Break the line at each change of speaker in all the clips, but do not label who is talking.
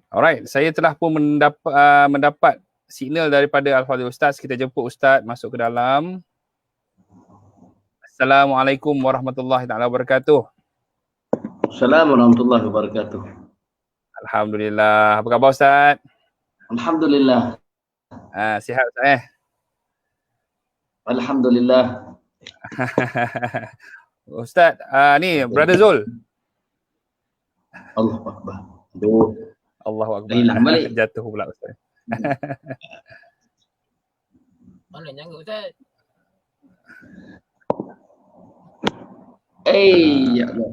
Alright, saya telah pun mendapat signal daripada Al-Fadhil Ustaz. Kita jemput Ustaz masuk ke dalam. Assalamualaikum warahmatullahi taala wabarakatuh.
Assalamualaikum warahmatullahi wabarakatuh.
Alhamdulillah. Apa khabar Ustaz?
Alhamdulillah.
Sihat Ustaz
Alhamdulillah.
Ustaz, ni Brother Zul.
Allahu Akbar. Aduh.
Allahu Akbar.
Hilang balik.
Jatuh pula Ustaz.
Mana nyangka Ustaz?
Ya Allah.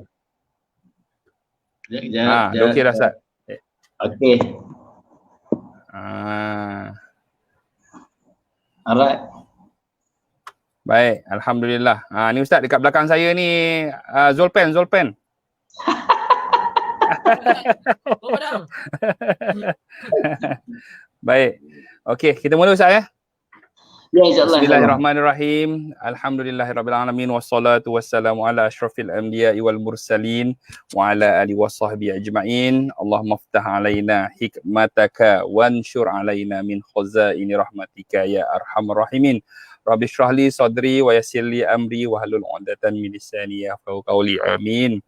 Dia okey dah Ustaz.
Okey. Alright.
Baik, alhamdulillah. Ni Ustaz dekat belakang saya ni Zolpen.
Oh, madam.
Baik. Okey, kita mula Ustaz ya.
Ya, insya-Allah.
Bismillahirrahmanirrahim. Alhamdulillahirabbil wassalatu wassalamu ala asyrafil anbiya'i wal mursalin wa ala alihi washabbihi ajma'in. Allahumma iftah alaina hikmataka wanshur alaina min khazaini rahmatika ya arhamar rahimin. Rabbi shrah li sadri wa yassir li amri wa hlul 'uqdatam min lisani yafqahu qawli. Amin.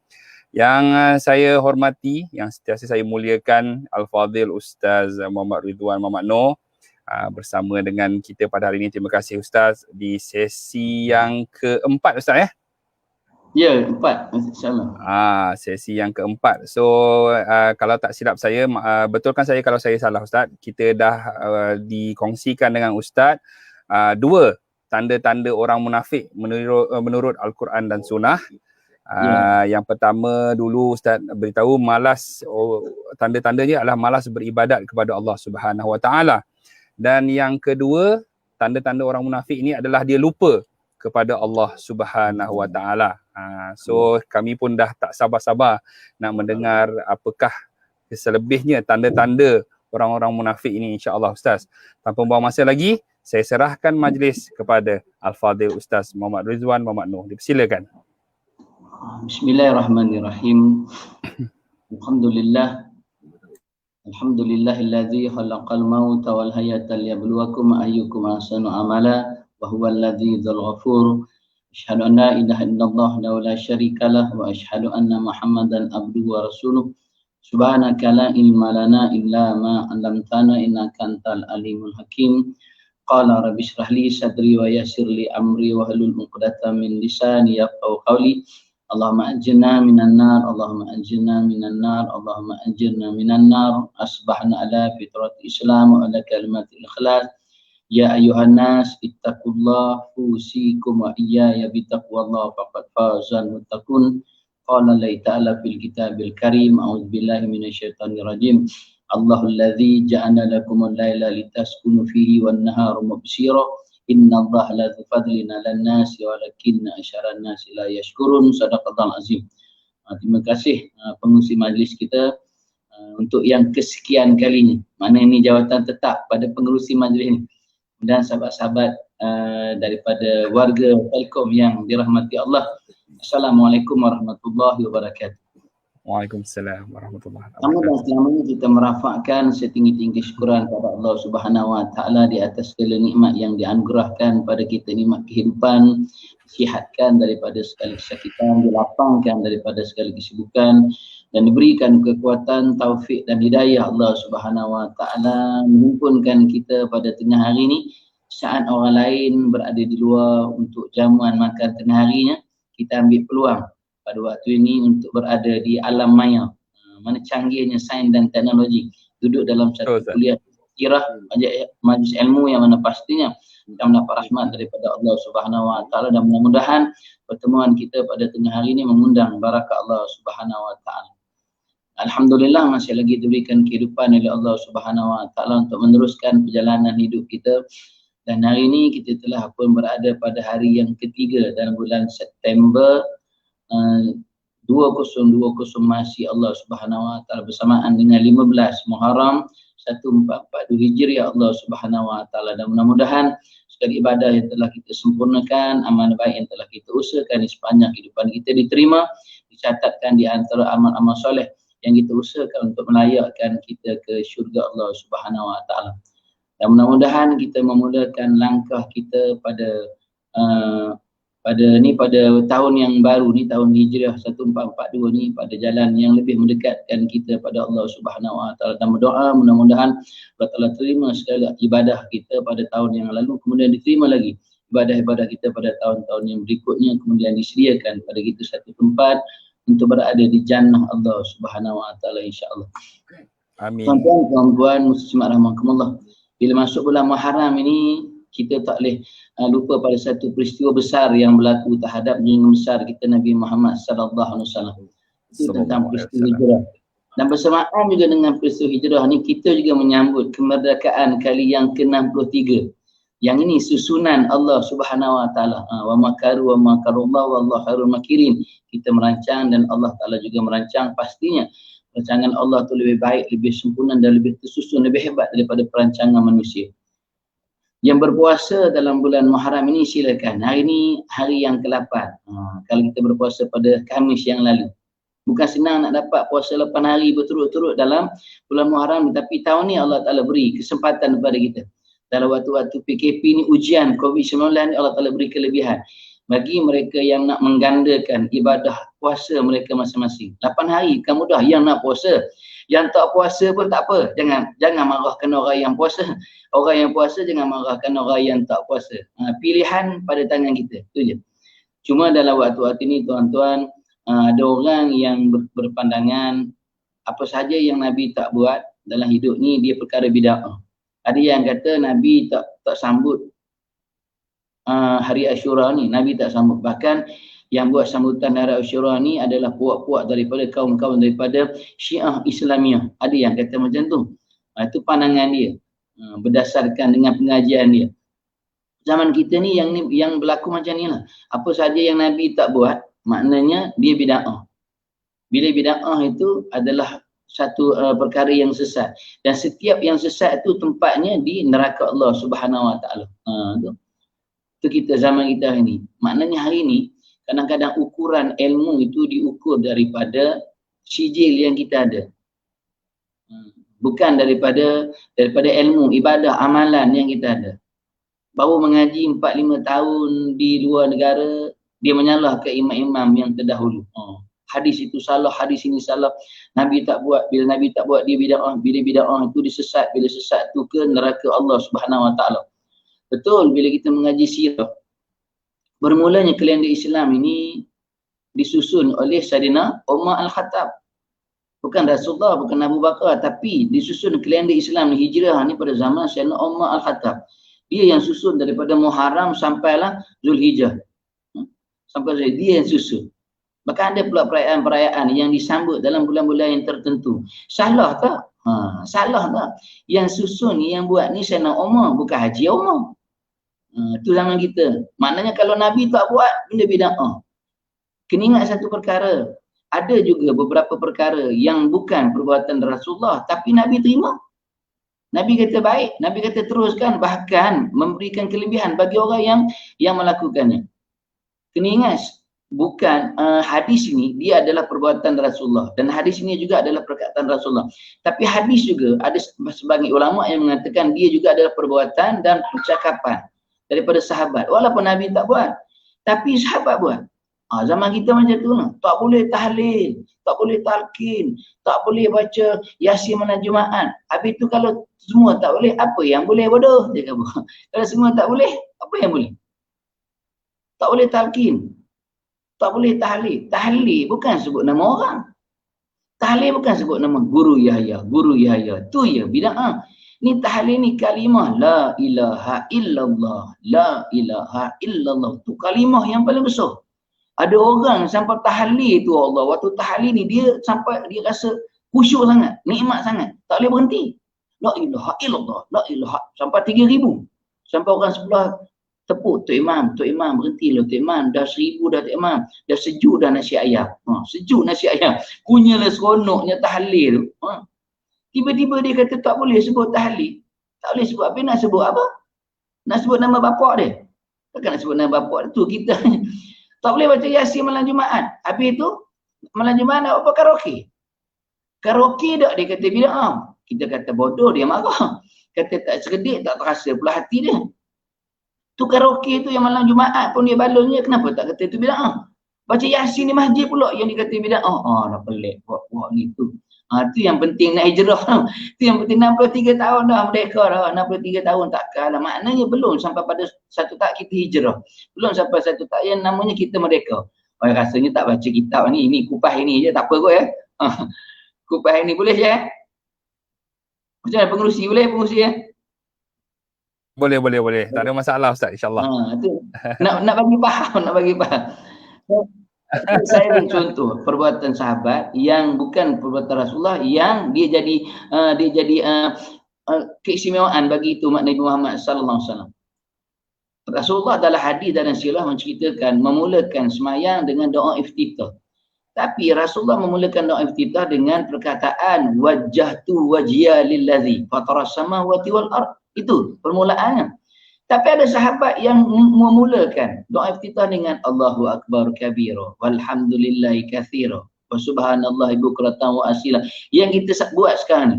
Yang saya hormati, yang sentiasa saya muliakan, Al-Fadhil Ustaz Muhammad Ridwan Muhammad Noor bersama dengan kita pada hari ini. Terima kasih Ustaz di sesi yang keempat Ustaz ya?
Ya, keempat insya-Allah.
Sesi yang keempat. So kalau tak silap saya, betulkan saya kalau saya salah Ustaz, kita dah dikongsikan dengan Ustaz dua tanda-tanda orang munafik menurut Al-Quran dan Sunnah. Yang pertama dulu Ustaz beritahu malas, tanda-tandanya adalah malas beribadat kepada Allah Subhanahu Wa Taala. Dan yang kedua, tanda-tanda orang munafik ini adalah dia lupa kepada Allah Subhanahu Wa Taala. So kami pun dah tak sabar-sabar nak mendengar apakah selebihnya tanda-tanda orang-orang munafik ini insya-Allah Ustaz. Tanpa membuang masa lagi, saya serahkan majlis kepada Al-Fadhil Ustaz Muhammad Ridwan Muhammad Noor. Dipersilakan.
Bismillahirrahmanirrahim. Alhamdulillah. Alhamdulillahilladzi khalaqal mauta wal hayata liyabluwakum ayyukum ahsanu amala wa huwal ladzi dzul ghafur. Asyhadu an la ilaha illallah wa la syarikalah wa asyhadu anna Muhammadan abduhu wa rasuluh. Subhanaka la ilma lana illa ma 'allamtana innaka antal alimul hakim. Qala rabbi shrah li sadri wa yassir li amri wa hlul 'uqdatam min lisani yafqahu qawli. Allahumma ajirna minan nar, Allahumma ajirna minan nar, Allahumma ajirna minan nar. Asbahna ala fitrati Islam wa ala kalimatil ikhlas. Ya ayuhan nas ittaqullah fusikum wa iyaya bitaqwallah faqad fazal muttaqun. Qala Allah ta'ala fil kitabil karim, a'udzubillahi minasyaitonir rajim. Allahul ladzi ja'ala lakumul laila litaskunu fihi wan nahara mubsira. Innallaha la fadlin 'alan nasi walakinna asyaran nasi la yashkurun. Shadaqallahul azim. Terima kasih pengurusi majlis kita untuk yang kesekian kalinya. Mana ini jawatan tetap pada pengurusi majlis ini. Dan sahabat-sahabat daripada warga Telkom yang dirahmati Allah. Assalamualaikum warahmatullahi wabarakatuh.
Waalaikumsalam warahmatullahi wabarakatuh.
Pertama dan selamanya kita merafakkan setinggi-tinggi syukuran kepada Allah Subhanahu Wa Taala di atas segala nikmat yang dianugerahkan pada kita, nikmat kehidupan, disihatkan daripada segala kesakitan, dilapangkan daripada segala kesibukan dan diberikan kekuatan, taufik dan hidayah Allah Subhanahu Wa Taala menghimpunkan kita pada tengah hari ini saat orang lain berada di luar untuk jamuan makan tengah harinya. Kita ambil peluang pada waktu ini untuk berada di alam maya, mana canggihnya sains dan teknologi, duduk dalam satu kuliah kirah majlis ilmu yang mana pastinya kita mendapat rahmat daripada Allah Subhanahu Wa Taala, dan mudah-mudahan pertemuan kita pada tengah hari ini mengundang barakah Allah Subhanahu Wa Taala. Alhamdulillah masih lagi diberikan kehidupan oleh Allah Subhanahu Wa Taala untuk meneruskan perjalanan hidup kita. Dan hari ini kita telah pun berada pada hari yang ketiga dalam bulan September 2020 masih Allah Subhanahu Wa Taala bersamaan dengan 15 Muharram 1442 Hijriah Allah Subhanahu Wa Taala. Dan mudah-mudahan segala ibadah yang telah kita sempurnakan, amal baik yang telah kita usahakan di sepanjang kehidupan kita diterima, dicatatkan di antara amal-amal soleh yang kita usahakan untuk melayakkan kita ke syurga Allah Subhanahu Wa Taala. Dan mudah-mudahan kita memulakan langkah kita pada pada tahun yang baru ni, tahun Hijrah 1442 ni, pada jalan yang lebih mendekatkan kita pada Allah Subhanahu Wa Taala. Dan berdoa mudah-mudahan Allah Taala terima segala ibadah kita pada tahun yang lalu, kemudian diterima lagi ibadah-ibadah kita pada tahun-tahun yang berikutnya, kemudian disediakan pada kita satu tempat untuk berada di jannah Allah Subhanahu Wa Taala, insya-Allah.
Amin.
Tuan-tuan, puan-puan, muslimat rahmatullah. Bila masuk bulan Muharram ini, kita tak boleh lupa pada satu peristiwa besar yang berlaku terhadap junjungan besar kita Nabi Muhammad sallallahu alaihi wasallam. Itu tentang peristiwa hijrah. Dan bersamaan juga dengan peristiwa hijrah ni, kita juga menyambut kemerdekaan kali yang ke-63. Yang ini susunan Allah Subhanahu Wa Taala. Wa makaru wa makarullah wallahu khairul makirin. Kita merancang dan Allah Taala juga merancang. Pastinya perancangan Allah tu lebih baik, lebih sempurna dan lebih tersusun, lebih hebat daripada perancangan manusia. Yang berpuasa dalam bulan Muharram ini silakan. Hari ini hari yang ke-8. Kalau kita berpuasa pada Khamis yang lalu. Bukan senang nak dapat puasa 8 hari berturut-turut dalam bulan Muharram, tapi tahun ni Allah Taala beri kesempatan kepada kita. Dalam waktu-waktu PKP ni, ujian COVID-19 ni, Allah Taala beri kelebihan bagi mereka yang nak menggandakan ibadah puasa mereka masing-masing. 8 hari bukan mudah. Yang nak puasa, yang tak puasa pun tak apa. Jangan marahkan orang yang puasa. Orang yang puasa jangan marahkan orang yang tak puasa. Pilihan pada tangan kita. Itu je. Cuma dalam waktu-waktu ini, tuan-tuan, ada orang yang berpandangan apa sahaja yang Nabi tak buat dalam hidup ni dia perkara bid'ah. Ada yang kata Nabi tak sambut hari Ashura ni, Nabi tak sambut. Bahkan yang buat sambutan hari Ashura ni adalah puak-puak daripada kaum-kaum daripada Syiah Islamiah. Ada yang kata macam tu. Itu pandangan dia, berdasarkan dengan pengajian dia. Zaman kita ni yang berlaku macam ni lah. Apa sahaja yang Nabi tak buat, maknanya dia bid'ah. Bila bid'ah itu adalah satu perkara yang sesat, dan setiap yang sesat itu tempatnya di neraka Allah Subhanahu Wa Taala. Itu kita zaman kita hari ni. Maknanya hari ni kadang-kadang ukuran ilmu itu diukur daripada sijil yang kita ada. Bukan daripada ilmu, ibadah, amalan yang kita ada. Baru mengaji 4-5 tahun di luar negara, dia menyalahkan imam-imam yang terdahulu. Hadis itu salah, hadis ini salah. Nabi tak buat, bila Nabi tak buat dia bid'ah, bila bid'ah itu disesat, bila sesat itu ke neraka Allah Subhanahu Wa Taala. Betul, bila kita mengaji sirah, bermulanya kalender Islam ini disusun oleh Sayyidina Umar Al-Khattab. Bukan Rasulullah, bukan Abu Bakar, tapi disusun kalender Islam hijrah ni pada zaman Sayyidina Umar Al-Khattab. Dia yang susun daripada Muharram sampailah Zulhijjah. Sampai dia yang susun. Bahkan ada pula perayaan-perayaan yang disambut dalam bulan-bulan yang tertentu. Salah tak? Salah tak? Yang susun ni, yang buat ni Sayyidina Umar, bukan Haji Umar. Itu zaman kita. Maknanya kalau Nabi tak buat, benda bid'ah. Kena ingat satu perkara. Ada juga beberapa perkara yang bukan perbuatan Rasulullah, tapi Nabi terima. Nabi kata baik, Nabi kata teruskan, bahkan memberikan kelebihan bagi orang yang melakukannya. Kena ingat, bukan hadis ini dia adalah perbuatan Rasulullah, dan hadis ini juga adalah perkataan Rasulullah. Tapi hadis juga ada sebagian ulama yang mengatakan dia juga adalah perbuatan dan percakapan daripada sahabat. Walaupun Nabi tak buat, tapi sahabat buat. Zaman kita macam tu lah. Tak boleh tahlil, tak boleh talqin, tak boleh baca Yasin malam Jumaat. Habis tu kalau semua tak boleh, apa yang boleh bodoh? Dia kata. Kalau semua tak boleh, apa yang boleh? Tak boleh talqin, tak boleh tahlil. Tahlil bukan sebut nama orang. Tahlil bukan sebut nama Guru Yahya, Guru Yahya. Tu ya bid'ah. Ni tahlil ni kalimah la ilaha illallah, la ilaha illallah. Tu kalimah yang paling besar. Ada orang sampai tahlil tu Allah, waktu tahlil ni dia sampai dia rasa khusyuk sangat, nikmat sangat, tak boleh berhenti. La ilaha illallah, la ilaha, sampai 3,000. Sampai orang sebelah tepuk, Tok Imam berhentilah Tok Imam, dah 1,000 dah Tok Imam, dah sejuk dah nasi ayam. Sejuk nasi ayam. Kunyalah seronoknya tahlil tu. Tiba-tiba dia kata tak boleh sebut tahlil. Tak boleh sebut apa, nak sebut apa? Nak sebut nama bapak dia. Takkan nak sebut nama bapak dia tu kita. Tak boleh baca Yasin malam Jumaat. Habis tu malam Jumaat nak apa karaoke. Karaoke tak dia kata bid'ah. Kita kata bodoh, dia marah. Kata tak cerdik, tak terasa pula hati dia. Tu karaoke tu yang malam Jumaat pun dia balonnya, kenapa tak kata itu bid'ah? Baca Yasin di masjid pula yang dikata bid'ah. Dah pelik buat gitu. Tu yang penting nak hijrah tu. Tu yang penting 63 tahun dah merdeka dah. 63 tahun takkan lah. Maknanya belum sampai pada satu tak kita hijrah. Belum sampai satu tak yang namanya kita merdeka. Rasanya tak baca kitab ni. Ini kupas ini je. Tak apa kot ya. Kupas ini boleh je ya. Macam mana pengurusi? Boleh pengurusi ya?
Boleh. Tak ada masalah Ustaz, insyaAllah.
Tu. Nak bagi faham, nak bagi faham. Saya beri contoh perbuatan sahabat yang bukan perbuatan Rasulullah yang dia jadi keistimewaan bagi itu umat Nabi Muhammad sallallahu alaihi wasallam. Rasulullah dalam hadis dan sirah menceritakan memulakan semayang dengan doa iftitah. Tapi Rasulullah memulakan doa iftitah dengan perkataan wajjahtu wajhiya lillazi fataras samawati wal ard. Itu permulaannya. Tapi ada sahabat yang memulakan doa iftitah dengan Allahu Akbar kabira walhamdulillahi katsira wa subhanallahi bukratan wa asila yang kita buat sekarang ni.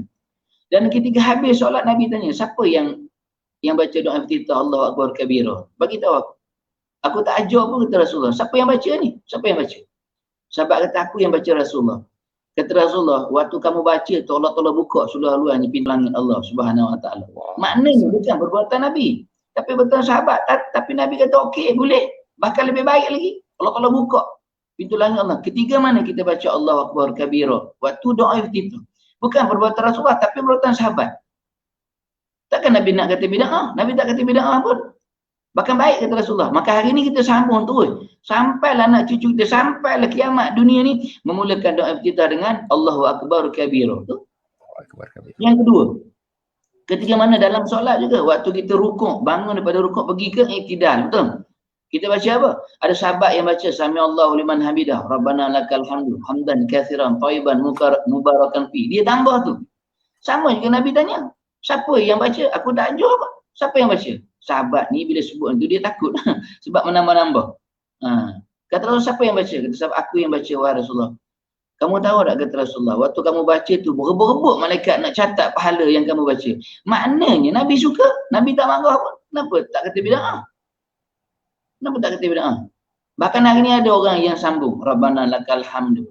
Dan ketika habis solat Nabi tanya, siapa yang baca doa iftitah Allahu Akbar kabira? Bagi tahu aku. Aku tak ajar pun kata Rasulullah. Siapa yang baca ni? Siapa yang baca? Sahabat kata aku yang baca Rasulullah. Kata Rasulullah, waktu kamu baca tu Allah Ta'ala buka sudah luarnya pintu langit Allah Subhanahu wa taala. Maknanya bukan perbuatan Nabi. Tapi betul sahabat, tapi Nabi kata okey, boleh. Bahkan lebih baik lagi. Allah Ta'ala buka pintu langit Allah. Ketiga mana kita baca Allahu Akbar kabira. Waktu doa iftitah. Bukan perbuatan Rasulullah, tapi perbuatan sahabat. Takkan Nabi nak kata bid'ah? Nabi tak kata bid'ah pun. Bahkan baik kata Rasulullah. Maka hari ni kita sambung terus. Sampailah anak cucu kita, sampailah kiamat dunia ni. Memulakan doa iftitah dengan Allahu Akbar kabira. Yang kedua. Ketika mana dalam solat juga, waktu kita rukuk, bangun daripada rukuk pergi ke iktidal, betul? Kita baca apa? Ada sahabat yang baca Sami Allahu liman hamidah, Rabbana lakal hamdu, hamdan kathiran, tayyiban, mubarakan fi. Dia tambah tu. Sama juga Nabi tanya, siapa yang baca? Aku tak ajar apa? Siapa yang baca? Sahabat ni bila sebut itu dia takut sebab menambah-nambah. Kata Rasulullah, siapa yang baca? Kata sahabat, aku yang baca wahai Rasulullah. Kamu tahu tak kata Rasulullah, waktu kamu baca tu berebut-rebut malaikat nak catat pahala yang kamu baca. Maknanya Nabi suka, Nabi tak marah pun. Kenapa tak kata bid'ah? Kenapa tak kata bid'ah? Bahkan hari ni ada orang yang sambung Rabbana lakal hamdu.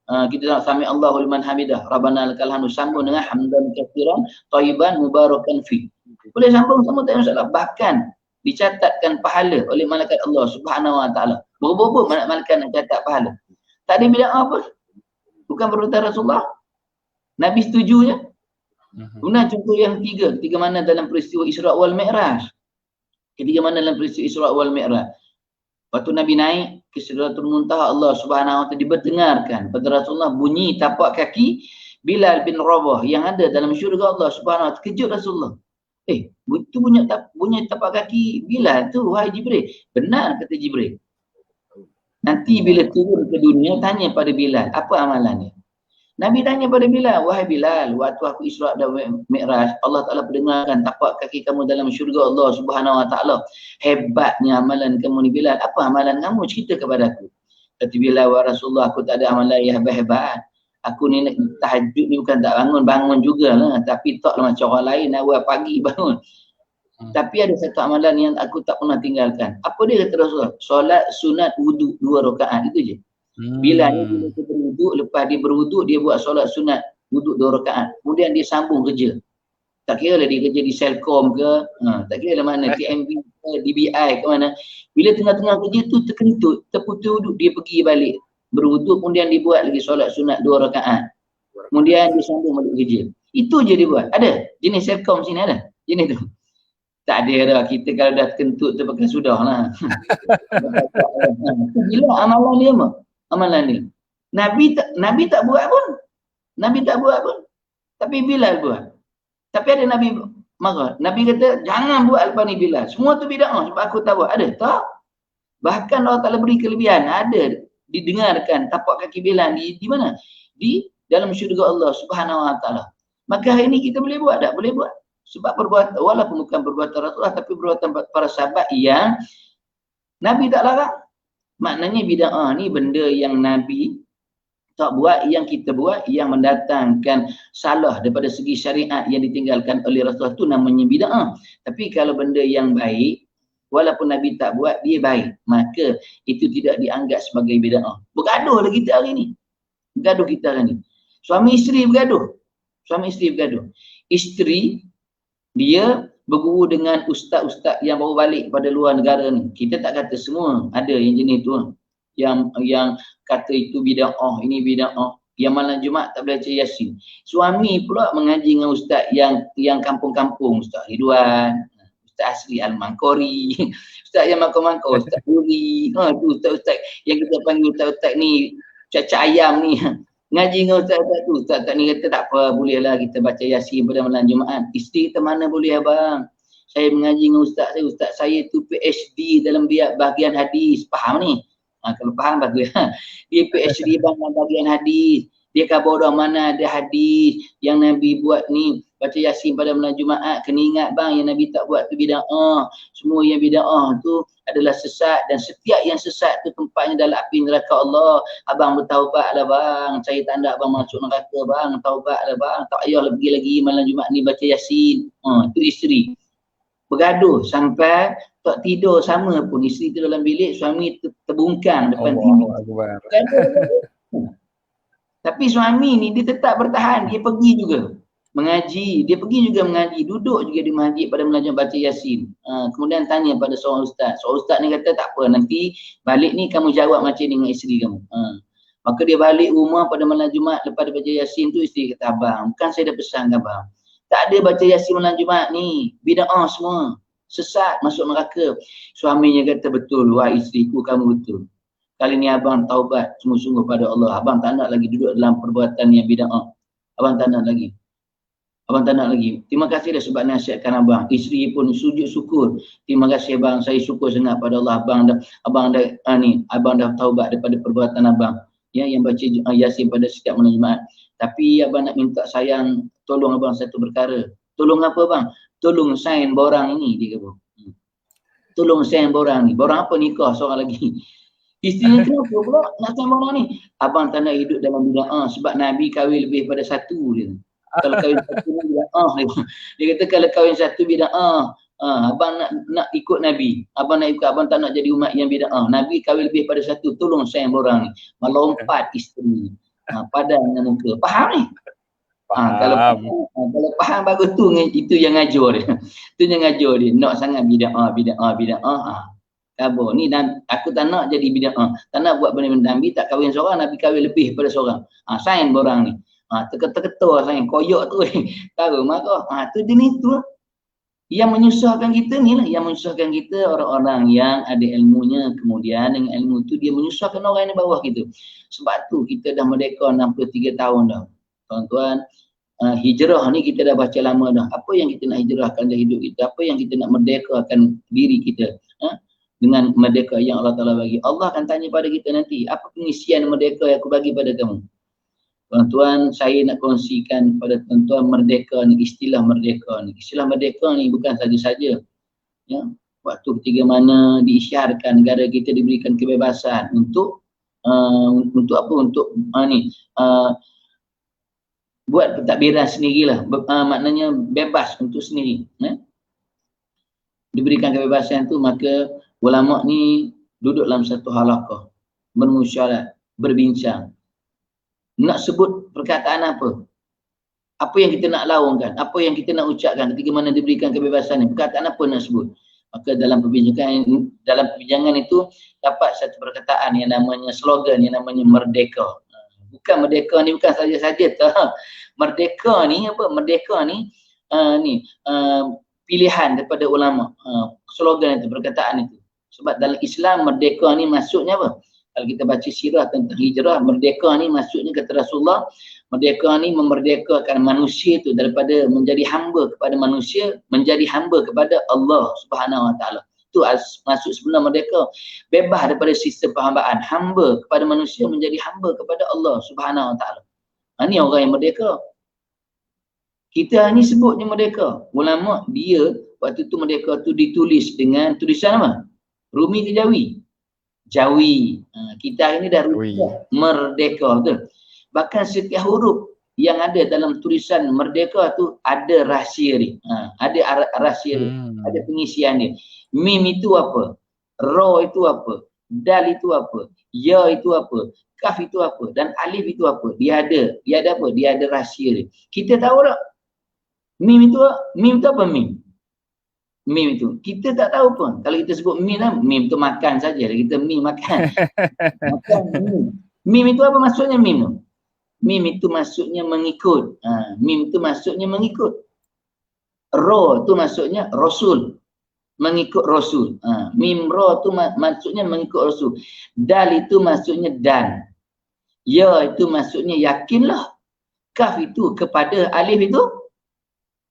Kita nak sami Allahu liman hamidah, Rabbana lakal hamdu, sambung dengan hamdan katsiran thayyiban mubarakan fi. Boleh sambung semua tak ada masalah. Bahkan dicatatkan pahala oleh malaikat Allah Subhanahu wa taala. Berebut-rebut malaikat nak catat pahala. Tak ada bid'ah apa? Bukan perbuatan Rasulullah. Nabi setuju je. Guna contoh yang ketiga. Ketiga mana dalam peristiwa Isra' wal Mi'raj. Ketiga mana dalam peristiwa Isra' wal Mi'raj. Waktu Nabi naik ke Sidratul Muntaha, Allah Subhanahu wa taala diberdengarkan pada Rasulullah bunyi tapak kaki Bilal bin Rabah yang ada dalam syurga Allah Subhanahu wa taala. Kejut Rasulullah. Itu bunyi tapak kaki Bilal tu, wahai Jibril. Benar kata Jibril. Nanti bila turun ke dunia, tanya pada Bilal, apa amalannya? Nabi tanya pada Bilal, wahai Bilal, waktu aku Isra' dan Mi'raj, Allah Ta'ala perdengarkan tapak kaki kamu dalam syurga Allah Subhanahu wa taala. Hebatnya amalan kamu ni Bilal. Apa amalan kamu? Cerita kepada aku. Kata Bilal, wahai Rasulullah, aku tak ada amalan yang hebat-hebat. Aku ni tahajud ni bukan tak bangun jugalah. Tapi taklah macam orang lain, awal pagi bangun. Tapi ada satu amalan yang aku tak pernah tinggalkan. Apa dia kata Rasulullah? Solat sunat wuduk 2 rakaat, itu je. Bila dia berwuduk, lepas dia berwuduk, dia buat solat sunat wuduk 2 rakaat. Kemudian dia sambung kerja. Tak kira lah dia kerja di Selcom ke, tak kira lah mana, TMB ke, DBI ke mana. Bila tengah-tengah kerja tu terkentut, terputus wuduk, dia pergi balik. Berwuduk, kemudian dia buat lagi solat sunat 2 rakaat. Kemudian dia sambung balik kerja. Itu je dia buat. Ada? Jenis Selcom sini ada? Jenis tu? Tak ada dah, kita kalau dah kentut tu pakai sudah lah. Gila amalan dia apa? Amalan dia. Nabi tak buat pun. Nabi tak buat pun. Tapi Bilal buat. Tapi ada Nabi marah. Nabi kata, jangan buat lepas ni Bilal. Semua tu bid'ah sebab aku tak buat. Ada? Tak. Bahkan Allah Ta'ala beri kelebihan. Ada. Didengarkan tapak kaki Bilal di mana? Di dalam syurga Allah Subhanahu wa taala. Maka hari ni kita boleh buat tak? Boleh buat. Sebab perbuatan, walaupun bukan perbuatan Rasulullah, tapi perbuatan para sahabat yang Nabi tak larang. Maknanya bid'ah ni benda yang Nabi Tak buat yang kita buat yang mendatangkan salah daripada segi syariat yang ditinggalkan oleh Rasulullah tu namanya bid'ah. Tapi kalau benda yang baik, walaupun Nabi tak buat, dia baik, maka itu tidak dianggap sebagai bid'ah. Bergaduh lah kita hari ni. Bergaduh kita hari ni. Suami isteri bergaduh. Suami isteri bergaduh. Isteri dia berguru dengan ustaz-ustaz yang baru balik pada luar negara ni. Kita tak kata semua, ada yang jenis tu. Yang kata itu bid'ah, ini bid'ah. Yang malam Jumaat tak belajar Yasin. Suami pula mengaji dengan ustaz yang kampung-kampung, Ustaz Ridwan, Ustaz Asri Al-Mangkori, ustaz yang mangkor-mangkor, Ustaz Uri, tu ustaz-ustaz yang kita panggil ustaz-ustaz ni caca ayam ni. Ngaji dengan ustaz-ustaz tu, ustaz ni kata tak apa, bolehlah kita baca Yasin pada malam Jumaat. Isteri kita mana boleh abang? Saya mengaji dengan ustaz saya tu PhD dalam bahagian hadis, faham ni? Kalau faham bagus. Dia PhD dalam bahagian hadis. Dia khabar orang mana ada hadis yang Nabi buat ni, baca Yasin pada malam Jumaat. Kena ingat bang, yang Nabi tak buat tu bid'ah. Semua yang bid'ah tu adalah sesat, dan setiap yang sesat tu tempatnya dalam api neraka Allah. Abang bertaubatlah bang. Saya tak nak abang masuk neraka bang. Taubatlah bang. Tak payahlah pergi lagi malam Jumaat ni baca Yasin. Tu isteri. Bergaduh sampai tak tidur sama pun. Isteri tu dalam bilik, suami terbungkang depan TV. Tapi suami ni dia tetap bertahan, dia pergi juga mengaji, duduk juga di masjid pada belajar baca Yasin. Kemudian tanya pada seorang ustaz. Seorang ustaz ni kata tak apa, nanti balik ni kamu jawab macam ni dengan isteri kamu. Maka dia balik rumah pada malam Jumaat lepas dia baca Yasin tu, isteri kata, abang, bukan saya dah pesan ke abang, tak ada baca Yasin malam Jumaat ni, bid'ah semua, sesat, masuk neraka. Suaminya kata, betul wahai isteriku, kamu betul. Kali ni abang taubat sungguh-sungguh pada Allah. Abang tak nak lagi duduk dalam perbuatan yang bid'ah. Abang tak nak lagi. Terima kasih dah sebab nasihatkan abang. Isteri pun sujud syukur. Terima kasih abang, saya syukur sangat pada Allah. Abang dah taubat daripada perbuatan abang. Ya, yang baca Yasin pada setiap malam Jumaat. Tapi abang nak minta sayang, tolong abang satu perkara. Tolong apa bang? Tolong sign borang ini, dia kata. Tolong sign borang ni. Borang apa? Nikah seorang lagi. Isterinya kenapa pula nak sign borang ni? Abang tak nak hidup dalam bid'ah sebab Nabi kahwin lebih pada satu dia. Kalau kahwin satu ni bid'ah. Dia kata kalau kahwin satu bid'ah. Abang nak ikut Nabi. Abang tak nak jadi umat yang bid'ah. Nabi kahwin lebih pada satu. Tolong sign borang ni. Melompat isteri. Padan dengan muka. Faham ni? Kalau faham bagus tu, itu yang ngajar dia. Itu yang ngajar dia. Nak sangat bid'ah. Kabar ni, dan aku tak nak jadi bid'ah. Tak nak buat benda-benda. Nabi tak kahwin seorang, Nabi kahwin lebih pada seorang. Sign borang ni. Terketar-ketar sign. Koyok tu. Tahu marah. Tu jenis tu. Yang menyusahkan kita ni lah. Yang menyusahkan kita orang-orang yang ada ilmunya. Kemudian dengan ilmu tu dia menyusahkan orang yang di bawah kita. Sebab tu kita dah merdeka 63 tahun dah. Tuan-tuan, hijrah ni kita dah baca lama dah. Apa yang kita nak hijrahkan dalam hidup kita? Apa yang kita nak merdekakan diri kita? Dengan merdeka yang Allah Ta'ala bagi. Allah akan tanya pada kita nanti, apa pengisian merdeka yang aku bagi pada kamu? Tuan-tuan, saya nak kongsikan pada tuan-tuan merdeka ni, istilah merdeka ni. Istilah merdeka ni bukan saja-saja. Ya, waktu ketika mana diisyarkan negara kita diberikan kebebasan untuk apa? Untuk buat pentadbiran sendirilah. Maknanya bebas untuk sendiri. Diberikan kebebasan tu, maka ulama ni duduk dalam satu halaqah, bermusyawarah, berbincang. Nak sebut perkataan apa? Apa yang kita nak laungkan? Apa yang kita nak ucapkan ketika mana diberikan kebebasan ni? Perkataan apa nak sebut? Maka dalam perbincangan itu dapat satu perkataan yang namanya slogan, yang namanya merdeka. Bukan merdeka ni bukan saja-saja tak. Merdeka ni apa? Merdeka ni pilihan daripada ulama. Slogan itu, perkataan itu. Sebab dalam Islam merdeka ni maksudnya apa? Kalau kita baca sirah tentang hijrah, merdeka ni maksudnya kata Rasulullah, merdeka ni memerdekakan manusia tu daripada menjadi hamba kepada manusia, menjadi hamba kepada Allah Subhanahu Wa Taala. Itu maksud sebenar merdeka. Bebas daripada sistem perhambaan, hamba kepada manusia menjadi hamba kepada Allah Subhanahu Wa Taala. Ini orang yang merdeka. Kita ni sebutnya merdeka. Ulama dia waktu tu merdeka tu ditulis dengan tulisan apa? Rumi ke Jawi? Jawi. Kita ini dah merdeka betul. Bahkan setiap huruf yang ada dalam tulisan Merdeka tu ada rahsia dia. Ada rahsia dia. Ada pengisian dia. Mim itu apa? Ra itu apa? Dal itu apa? Ya itu apa? Kaf itu apa? Dan alif itu apa? Dia ada apa? Dia ada rahsia dia. Kita tahu tak? Mim itu apa mim? Mim itu. Kita tak tahu pun. Kalau kita sebut mim lah, mim tu makan saja. Kita mim makan. Makan mim. Mim itu apa maksudnya mim tu? Mim itu maksudnya mengikut. Mim itu maksudnya mengikut. Ra tu maksudnya Rasul. Mengikut Rasul. Mim ra tu maksudnya mengikut Rasul. Dal itu maksudnya dan. Ya itu maksudnya yakinlah. Kaf itu kepada, alif itu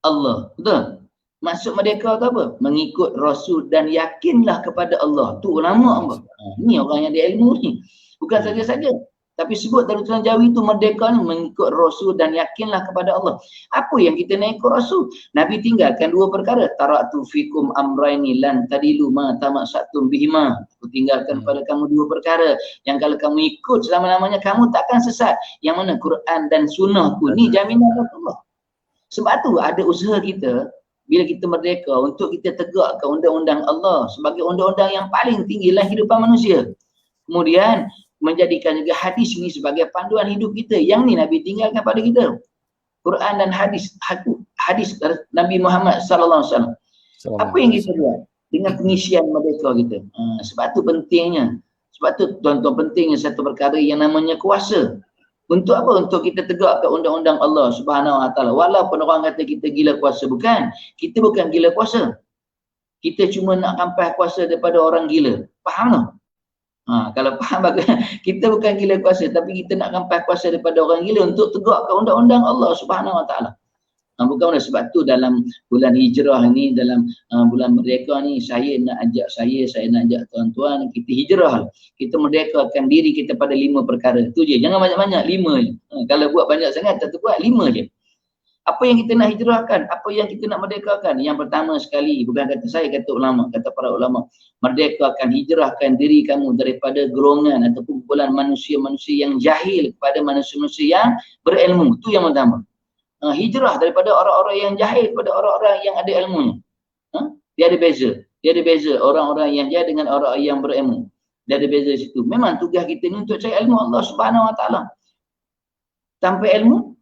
Allah. Betul? Maksud Merdeka tu apa? Mengikut Rasul dan yakinlah kepada Allah. Tu ulama apa? Ni orang yang ada ilmu ni. Bukan saja-saja. Tapi sebut dalam tulisan Jawi tu Merdeka ni mengikut Rasul dan yakinlah kepada Allah. Apa yang kita nak ikut Rasul? Nabi tinggalkan dua perkara. Taraktu fikum amraini lan tadilu ma tamassatum bihima. Aku tinggalkan pada kamu dua perkara yang kalau kamu ikut selama-lamanya kamu takkan sesat. Yang mana Quran dan sunnahku. Ni jaminan Allah. Sebab tu ada usaha kita bila kita merdeka untuk kita tegakkan undang-undang Allah sebagai undang-undang yang paling tinggi dalam kehidupan manusia. Kemudian menjadikan juga hadis ini sebagai panduan hidup kita. Yang ni Nabi tinggalkan pada kita. Quran dan hadis Nabi Muhammad sallallahu alaihi wasallam. Apa yang kita buat dengan pengisian merdeka kita? Sebab tu pentingnya. Sebab tu tuan-tuan pentingnya satu perkara yang namanya kuasa. Untuk apa? Untuk kita tegakkan undang-undang Allah Subhanahu Wa Taala. Walaupun orang kata kita gila kuasa, bukan. Kita bukan gila kuasa. Kita cuma nak kampas kuasa daripada orang gila. Faham tak? Kalau faham bagus. Kita bukan gila kuasa, tapi kita nak kampas kuasa daripada orang gila untuk tegakkan undang-undang Allah Subhanahu Wa Taala. Bukan sebab tu dalam bulan hijrah ni, dalam bulan merdeka ni, saya nak ajak tuan-tuan, kita hijrah. Kita merdekakan diri kita pada 5 perkara. Tu je, jangan banyak-banyak, 5 je. Kalau buat banyak sangat, tak buat 5 je. Apa yang kita nak hijrahkan? Apa yang kita nak merdekakan? Yang pertama sekali, bukan kata saya, kata ulama, kata para ulama, merdekakan, hijrahkan diri kamu daripada golongan atau kumpulan manusia-manusia yang jahil kepada manusia-manusia yang berilmu. Itu yang pertama. Hijrah daripada orang-orang yang jahil kepada orang-orang yang ada ilmunya. Dia ada beza. Dia ada beza orang-orang yang jahil dengan orang yang berilmu. Dia ada beza situ. Memang tugas kita ni untuk cari ilmu Allah Subhanahu Wa Taala. Tanpa ilmu,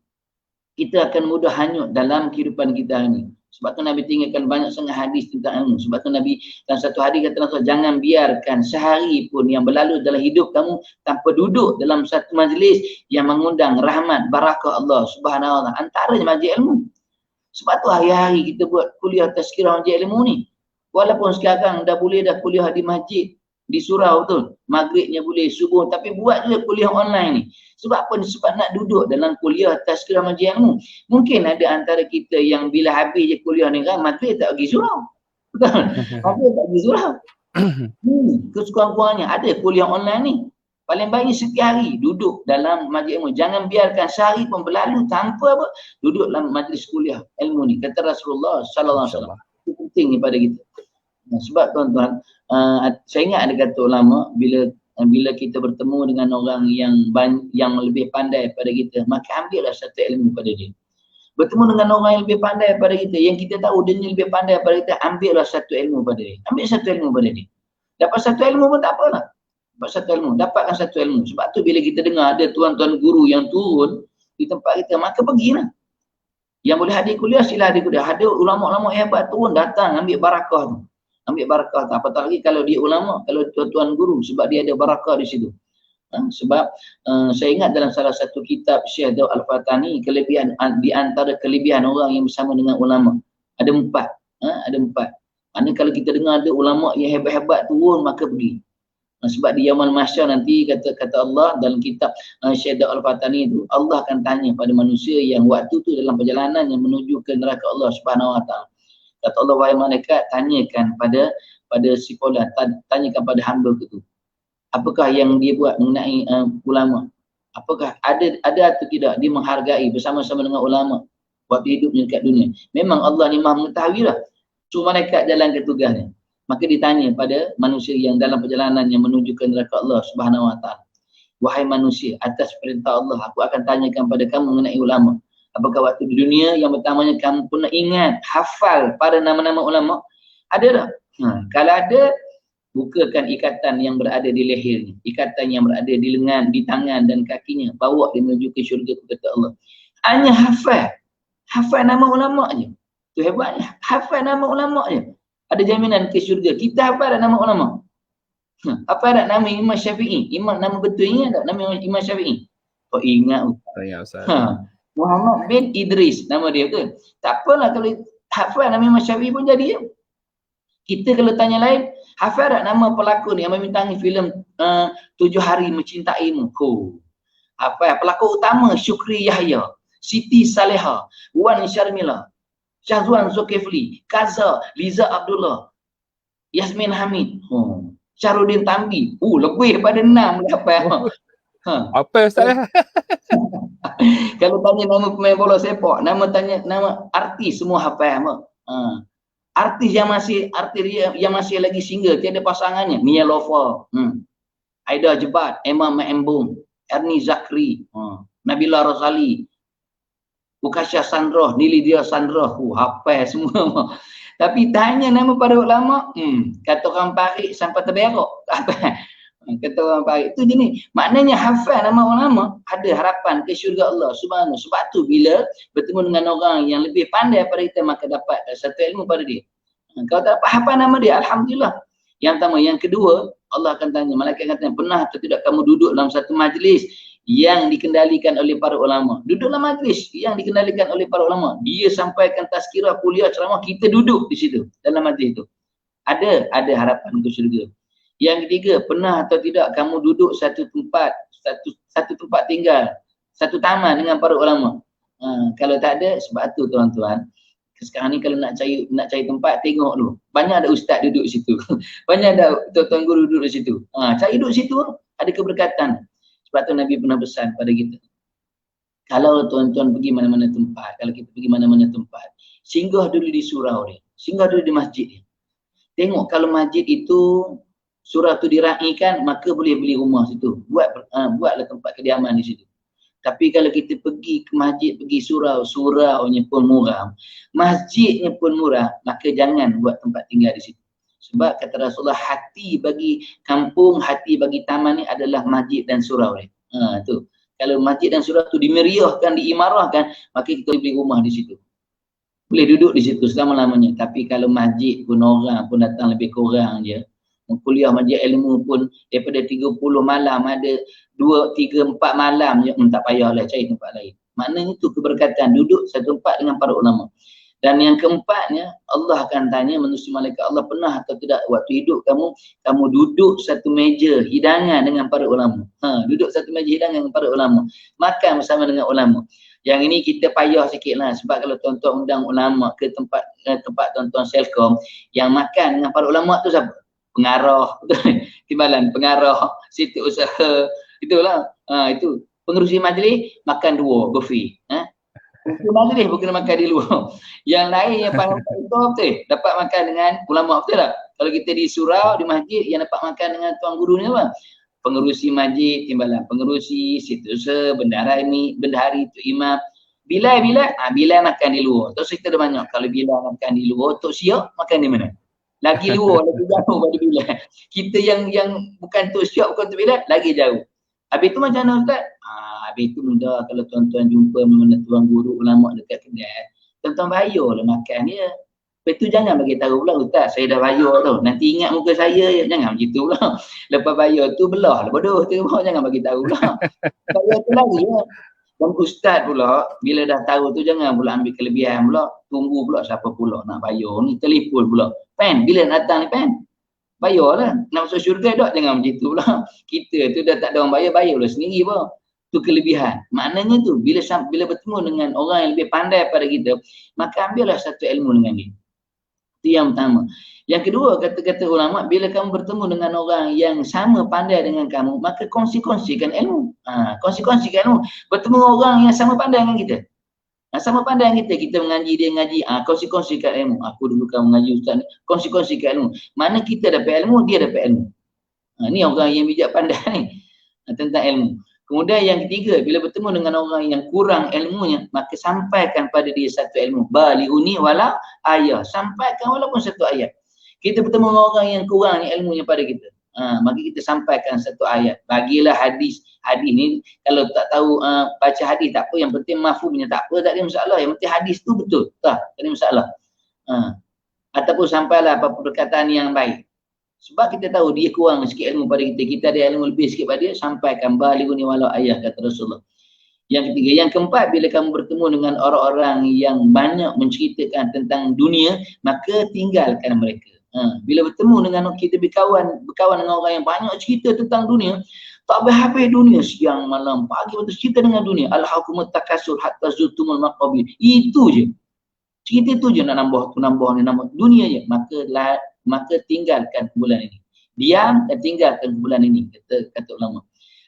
kita akan mudah hanyut dalam kehidupan kita ini. Sebab tu Nabi tinggalkan banyak sangat hadis tentang ilmu. Sebab tu Nabi dalam satu hadis kata langsung, jangan biarkan sehari pun yang berlalu dalam hidup kamu tanpa duduk dalam satu majlis yang mengundang rahmat, barakah Allah Subhanahu Wa Taala. Antaranya majlis ilmu. Sebab tu hari-hari kita buat kuliah tazkirah majlis ilmu ni. Walaupun sekarang dah boleh dah kuliah di masjid, di surau tu, maghribnya boleh, subuh, tapi buat je kuliah online ni. Sebab apa? Sebab nak duduk dalam kuliah tazkirah majlis ilmu. Mungkin ada antara kita yang bila habis je kuliah ni kan, maghrib tak pergi surau. Betul? Maghrib tak pergi surau. Kesekurang-kurangnya ada kuliah online ni. Paling baik setiap hari duduk dalam majlis ilmu. Jangan biarkan sehari pun berlalu tanpa apa? Duduk dalam majlis kuliah ilmu ni. Kata Rasulullah sallallahu alaihi wasallam. Itu penting ni pada kita. Sebab tuan-tuan, saya ingat ada kata ulama, bila kita bertemu dengan orang yang lebih pandai pada kita, maka ambillah satu ilmu pada dia. Bertemu dengan orang yang lebih pandai pada kita, yang kita tahu dia lebih pandai pada kita, ambillah satu ilmu pada dia. Ambil satu ilmu pada dia. Dapat satu ilmu pun tak apalah. Dapat satu ilmu, dapatkan satu ilmu. Sebab tu bila kita dengar ada tuan-tuan guru yang turun di tempat kita, maka pergilah. Yang boleh hadir kuliah, sila hadir kuliah. Ada ulama-ulama hebat turun, datang ambil barakah tu. Ambil barakah. Apatah lagi kalau dia ulama, kalau tuan-tuan guru, sebab dia ada barakah di situ. Sebab saya ingat dalam salah satu kitab Syekh Daud Al-Fatani, kelebihan di antara kelebihan orang yang bersama dengan ulama ada 4. Ada 4. Maknanya kalau kita dengar ada ulama yang hebat-hebat turun, maka pergi. Sebab di yaumul mahsyar nanti kata Allah dalam kitab Syekh Daud Al-Fatani itu, Allah akan tanya pada manusia yang waktu tu dalam perjalanan yang menuju ke neraka Allah Subhanahu Wa Taala. Kata Allah, wahai malaikat, tanyakan pada si Fulan, tanyakan pada hamba itu. Apakah yang dia buat mengenai ulama? Apakah ada atau tidak dia menghargai bersama-sama dengan ulama waktu hidupnya dekat dunia? Memang Allah ni Maha mengetahui lah. So malaikat jalan ke tugasnya. Maka ditanya pada manusia yang dalam perjalanan yang menuju ke neraka Allah Subhanahu Wa Taala. wahai manusia, atas perintah Allah aku akan tanyakan pada kamu mengenai ulama. Apakah waktu di dunia yang pertamanya kamu pernah ingat, hafal pada nama-nama ulama? Ada tak? Kalau ada, bukakan ikatan yang berada di lehernya, ikatan yang berada di lengan, di tangan dan kakinya, bawa dia menuju ke syurga kata Allah. Hanya hafal nama ulama je. Tu hebatnya, hafal nama ulama je. Ada jaminan ke syurga. Kita hafal nama ulama. Apa ada nama Imam Syafi'i? Imam nama betul ingat tak nama Imam Syafi'i? Oh ingat.
Saya Ustaz.
Muhammad bin Idris nama dia ke? Tak apalah kalau hafal nama Imam Syafi'i pun jadi. Kita kalau tanya lain, hafal tak nama pelakon yang membintangi filem 7 Hari Mencintaimu? Hafal pelakon utama Syukri Yahya, Siti Saleha, Wan Syarmila, Syahzuan Zulkifli, Kaza, Liza Abdullah, Yasmin Hamid, Syahrudin Tambi. Lebih daripada 6 hafal.
Apa Ustaz?
Kalau tanya nama pemain bola sepak, nama artis semua hafal. Artis yang masih lagi single, tiada pasangannya, Mia Lofa, Aida Jebat, Emma Maembung, Ernie Zakri, Nabila Rosali, Ukasha Sandroh, Nilidia Sandroh, hafal semua. Tapi tanya nama para ulama, kata orang Parik sampai terberok. Kata orang Parik tu jenis. Maknanya hafal nama ulama, ada harapan ke syurga Allah Subhanahu. Sebab tu bila bertemu dengan orang yang lebih pandai daripada kita, maka dapat satu ilmu pada dia. Kalau tak dapat hafal nama dia, alhamdulillah. Yang pertama. Yang kedua, Allah akan tanya, malaikat akan tanya, pernah atau tidak kamu duduk dalam satu majlis yang dikendalikan oleh para ulama? Duduklah majlis yang dikendalikan oleh para ulama. Dia sampaikan tazkirah, kuliah, ceramah, kita duduk di situ dalam majlis itu. Ada harapan untuk syurga. Yang ketiga, pernah atau tidak kamu duduk satu tempat tinggal, satu taman dengan para ulama? Kalau tak ada, sebab tu tuan-tuan, sekarang ni kalau nak cari tempat, tengok dulu. Banyak ada ustaz duduk di situ. Banyak ada tuan-tuan guru duduk di situ. Cari duduk situ, ada keberkatan. Sebab tu Nabi pernah pesan pada kita. Kalau tuan-tuan pergi mana-mana tempat, kalau kita pergi mana-mana tempat, singgah dulu di surau dia. Singgah dulu di masjid dia. Tengok kalau masjid itu, surau tu diraikan, maka boleh beli rumah situ. Buatlah tempat kediaman di situ. Tapi kalau kita pergi ke masjid, pergi suraunya pun murah, masjidnya pun murah, maka jangan buat tempat tinggal di situ. Sebab kata Rasulullah, hati bagi kampung, hati bagi taman ni adalah masjid dan surau ni. Tu. Kalau masjid dan surau tu dimeriahkan, diimarahkan, maka kita boleh beli rumah di situ. Boleh duduk di situ selama-lamanya. Tapi kalau masjid pun orang pun datang lebih kurang je. Kuliah majlis ilmu pun daripada 30 malam ada 2, 3, 4 malam je, tak payahlah cari tempat lain. Maknanya itu keberkatan duduk satu tempat dengan para ulama. Dan yang keempatnya, Allah akan tanya manusia malaikat, Allah pernah atau tidak waktu hidup kamu duduk satu meja hidangan dengan para ulama. Duduk satu meja hidangan dengan para ulama, makan bersama dengan ulama. Yang ini kita payah sikit lah, sebab kalau tuan-tuan undang ulama ke tempat tuan-tuan Selcom, yang makan dengan para ulama tu siapa? Pengarah, timbalan pengarah, siti usaha, itulah. Itu pengerusi majlis makan 2 buffet. Pengerusi majlis bukan makan di luar. Yang lain yang faham itu betul, dapat makan dengan ulama, betul tak? Kalau kita di surau, di masjid, yang dapat makan dengan tuan guru ni apa? Pengerusi majlis, timbalan pengerusi, siti usaha, bendahari, tu imam. Bilal makan di luar. Terus kita ada banyak. Kalau Bilal makan di luar, Tok Siap makan di mana? Lagi luar, lagi jauh pada Bilal. Kita yang bukan Tok Siap, bukan Tok Bilal, lagi jauh. Habis tu macam mana Ustaz? Habis tu mudah kalau tuan-tuan jumpa mana tuan guru ulama dekat kedai, tuan-tuan bayarlah makan dia. Lepas tu jangan bagi tahu pula, Ustaz saya dah bayar tu. Nanti ingat muka saya, jangan macam tu pula. Lepas bayar tu belah lah bodoh tu, jangan bagi tahu pula. Bayar tu lagi ya. Dan ustaz pula, bila dah tahu tu jangan pula ambil kelebihan pula. Tunggu pula siapa pula nak bayar ni, telefon pula. Pen, bila datang ni Pen? Bayarlah. Nak masuk syurga tak? Jangan macam tu pula. Kita tu dah tak ada orang bayarlah sendiri pula. Tu kelebihan. Maknanya tu, bila bertemu dengan orang yang lebih pandai pada kita, maka ambillah satu ilmu dengan dia. Itu yang pertama. Yang kedua, kata-kata ulama, bila kamu bertemu dengan orang yang sama pandai dengan kamu, maka kongsi-kongsikan ilmu. Kongsi-kongsikan ilmu. Bertemu orang yang sama pandai dengan kita. Sama pandai dengan kita mengaji, dia ngaji. Kongsi-kongsikan ilmu. Aku dulu kamu mengaji ustaz ni. Kongsi-kongsikan ilmu. Mana kita dapat ilmu, dia dapat ilmu. Ni orang yang bijak pandai ni. tentang ilmu. Kemudian yang ketiga, bila bertemu dengan orang yang kurang ilmunya, maka sampaikan pada dia satu ilmu. Balighuni wala ayah. Sampaikan walaupun satu ayat. Kita bertemu dengan orang yang kurang ilmunya pada kita. Maka kita sampaikan satu ayat. Bagilah hadis. Hadis ni kalau tak tahu baca hadis tak apa, yang penting mafhumnya tak apa, tak ada masalah. Yang penting hadis tu betul. Tak ada masalah. Ataupun sampailah apa perkataan yang baik. Sebab kita tahu dia kurang sikit ilmu pada kita. Kita ada ilmu lebih sikit pada dia, sampaikan balighuni walau ayah, kata Rasulullah. Yang ketiga, yang keempat, bila kamu bertemu dengan orang-orang yang banyak menceritakan tentang dunia, maka tinggalkan mereka. Bila bertemu dengan kita berkawan dengan orang yang banyak cerita tentang dunia, tak habis-habis dunia, siang malam pagi waktu cerita dengan dunia. Al-hakumut takasur hatta zurtumul maqabir. Itu je. Cerita tu je nak nambah ni, nambah dunia je. Maka tinggalkan bulan ini. Diam dan tinggalkan bulan ini, kata ulama.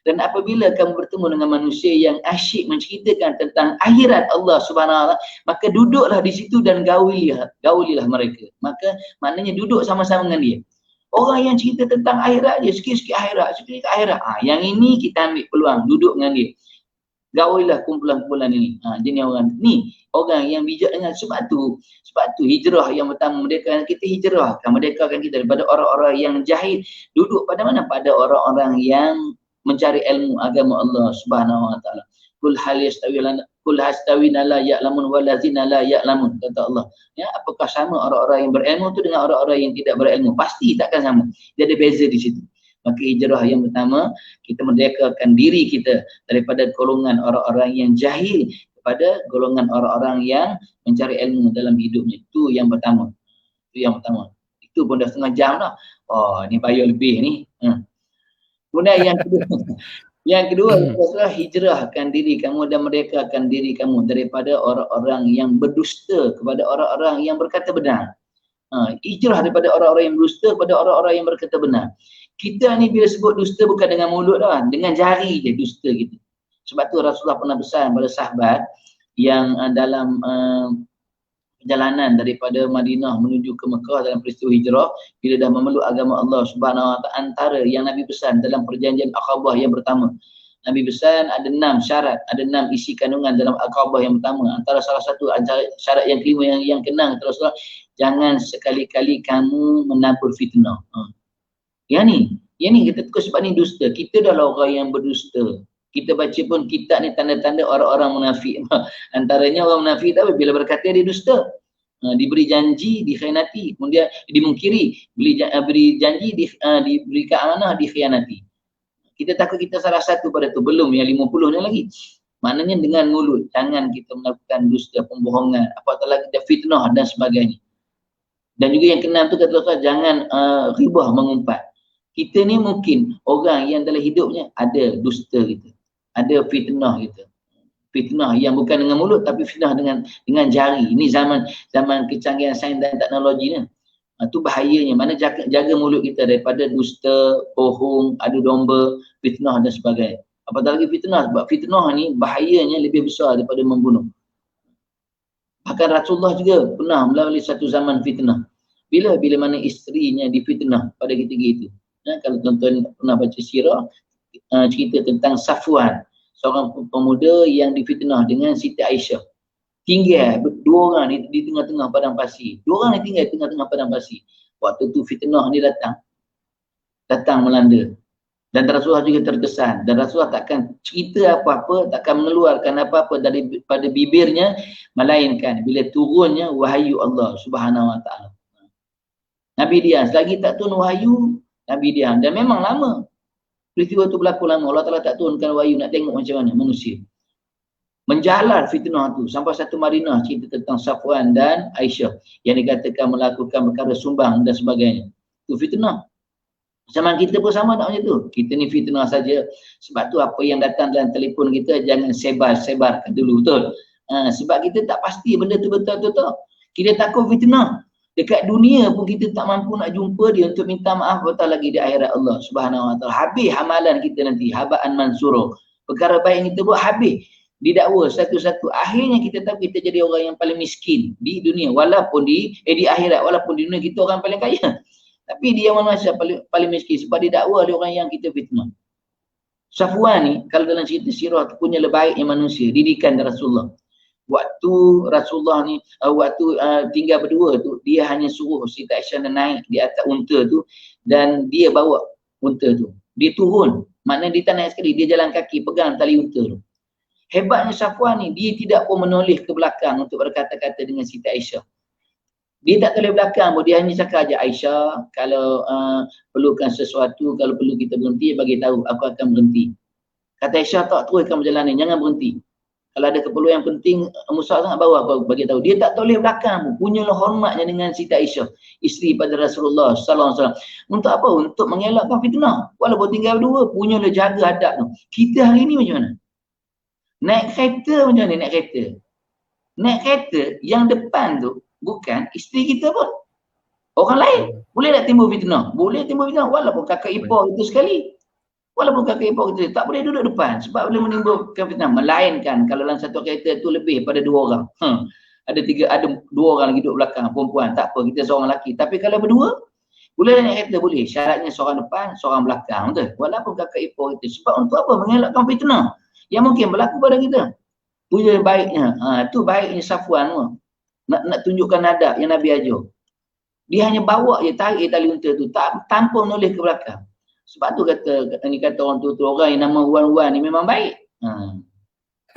Dan apabila kamu bertemu dengan manusia yang asyik menceritakan tentang akhirat Allah Subhanahu Wa Taala, maka duduklah di situ dan gaulilah mereka. Maka maknanya duduk sama-sama dengan dia. Orang yang cerita tentang akhirat je, sikit-sikit akhirat. Yang ini kita ambil peluang duduk dengan dia. Gaulilah kumpulan-kumpulan ini. Jenis orang ni, orang yang bijak dengan sebab tu hijrah yang pertama, kita merdekakan kita daripada orang-orang yang jahil. Duduk pada mana? Pada orang-orang yang mencari ilmu agama Allah Subhanahu Wa Taala. Kul hal yastawina la ya'lamun walazina la ya'lamun, kata Allah. Ya, apakah sama orang-orang yang berilmu tu dengan orang-orang yang tidak berilmu? Pasti takkan sama. Dia ada beza di situ. Maka hijrah yang pertama, kita merdekakan diri kita daripada golongan orang-orang yang jahil kepada golongan orang-orang yang mencari ilmu dalam hidupnya. Itu yang pertama. Itu pun dah setengah jam dah. Oh, ni bayar lebih ni. Kemudian yang kedua adalah hijrahkan diri kamu dan merdekakan diri kamu daripada orang-orang yang berdusta kepada orang-orang yang berkata benar. Hijrah daripada orang-orang yang berdusta kepada orang-orang yang berkata benar. Kita ni bila sebut dusta bukan dengan mulut dah, dengan jari je dusta kita. Sebab tu Rasulullah pernah pesan pada sahabat yang dalam perjalanan daripada Madinah menuju ke Mekah dalam peristiwa hijrah, bila dah memeluk agama Allah Subhanahu Wa Taala, antara yang Nabi pesan dalam perjanjian Aqabah yang pertama, Nabi pesan ada 6 syarat, ada 6 isi kandungan dalam Aqabah yang pertama. Antara salah satu syarat yang kelima yang kena, Rasulullah, jangan sekali-kali kamu menabur fitnah. Yang ni kita tegur sebab ni dusta. Kita dah orang yang berdusta. Kita baca pun kitab ni tanda-tanda orang-orang munafik. Antaranya orang munafik tahu bila berkata dia dusta. Diberi janji, dikhianati. Kemudian dimungkiri. Beri janji, diberikan amanah, dikhianati. Kita takut kita salah satu pada tu. Belum yang 50 ni lagi. Maknanya dengan mulut. Jangan kita melakukan dusta, pembohongan. Apatah lagi fitnah dan sebagainya. Dan juga yang keenam tu kata Allah, jangan ribah mengumpat. Kita ni mungkin orang yang dalam hidupnya ada dusta kita. Ada fitnah kita. Fitnah yang bukan dengan mulut tapi fitnah dengan jari. Ini zaman kecanggihan sains dan teknologi ni. Itu bahayanya. Mana jaga mulut kita daripada dusta, bohong, adu domba, fitnah dan sebagainya. Apatah lagi fitnah. Sebab fitnah ni bahayanya lebih besar daripada membunuh. Bahkan Rasulullah juga pernah melalui satu zaman fitnah. Bila mana isterinya difitnah pada ketika itu. Kalau tuan-tuan pernah baca sirah, cerita tentang Safwan, seorang pemuda yang difitnah dengan Siti Aisyah. Tinggal dua orang ni di tengah-tengah padang pasir. Dua orang ni tinggal di tengah-tengah padang pasir. Waktu tu fitnah ni datang melanda. Dan Rasulullah juga terkesan. Dan Rasulullah takkan cerita apa-apa, takkan mengeluarkan apa-apa daripada bibirnya, melainkan bila turunnya wahyu Allah Subhanahu Wa Taala. Nabi diam. Selagi tak turun wahyu, Nabi diam. Dan memang lama. Peristiwa itu berlaku lama. Allah Ta'ala tak turunkan wahyu nak tengok macam mana manusia. Menjalar fitnah tu. Sampai satu Madinah cerita tentang Safwan dan Aisyah. Yang dikatakan melakukan perkara sumbang dan sebagainya. Itu fitnah. Zaman kita pun sama tak macam tu. Kita ni fitnah saja. Sebab tu apa yang datang dalam telefon kita jangan sebar-sebarkan dulu. Betul? Sebab kita tak pasti benda tu betul-betul. Kita takut fitnah. Dekat dunia pun kita tak mampu nak jumpa dia untuk minta maaf, apatah lagi di akhirat Allah Subhanahu Wa Taala. Habis amalan kita nanti, habaan mansuro. Perkara baik yang kita buat habis. Didakwa satu-satu. Akhirnya kita tahu kita jadi orang yang paling miskin di dunia. Walaupun di akhirat, walaupun di dunia kita orang paling kaya. Tapi dia manusia paling miskin sebab didakwa oleh orang yang kita fitnah. Safwan ni kalau dalam cerita sirah tu punya lebaiknya manusia, didikan dari Rasulullah. Waktu Rasulullah ni tinggal berdua tu, dia hanya suruh Siti Aisyah naik di atas unta tu dan dia bawa unta tu. Dia turun, maknanya dia tak naik sekali, dia jalan kaki pegang tali unta tu. Hebatnya Safwan ni, dia tidak pun menoleh ke belakang untuk berkata-kata dengan Siti Aisyah. Dia tak toleh belakang pun, dia hanya cakap aja, Aisyah, kalau perlukan sesuatu, kalau perlu kita berhenti, bagi tahu, aku akan berhenti. Kata Aisyah, tak, teruskan perjalanan, jangan berhenti. Kalau ada keperluan yang penting, Musa sangat bawa aku bagi tahu. Dia tak toleh belakang pun. Punyalah hormatnya dengan Siti Aisyah, isteri pada Rasulullah sallallahu alaihi wasallam. Untuk apa? Untuk mengelakkan fitnah. Walaupun tinggal berdua, punyalah jaga adab tu. Kita hari ni macam mana? Naik kereta macam mana naik kereta? Naik kereta yang depan tu bukan isteri kita pun. Orang lain. Boleh tak timbul fitnah? Boleh timbul fitnah. Walaupun kakak ipar kita sekali. Walaupun kakak ipar kita tak boleh duduk depan sebab boleh menimbulkan fitnah. Melainkan kalau dalam satu kereta tu lebih pada 2 orang. Ada 2 orang lagi duduk belakang, perempuan. Tak apa, kita seorang lelaki. Tapi kalau berdua, boleh naik kereta, boleh. Syaratnya seorang depan, seorang belakang. Betul? Walaupun kakak ipar kita. Sebab untuk apa? Mengelakkan fitnah yang mungkin berlaku pada kita. Punya baiknya. Tu baiknya Safwan tu. Nak tunjukkan adab yang Nabi ajar. Dia hanya bawa je, tarik tali unta tu tanpa menoleh ke belakang. Sebab tu kata orang tu orang yang nama Wan-Wan ni memang baik.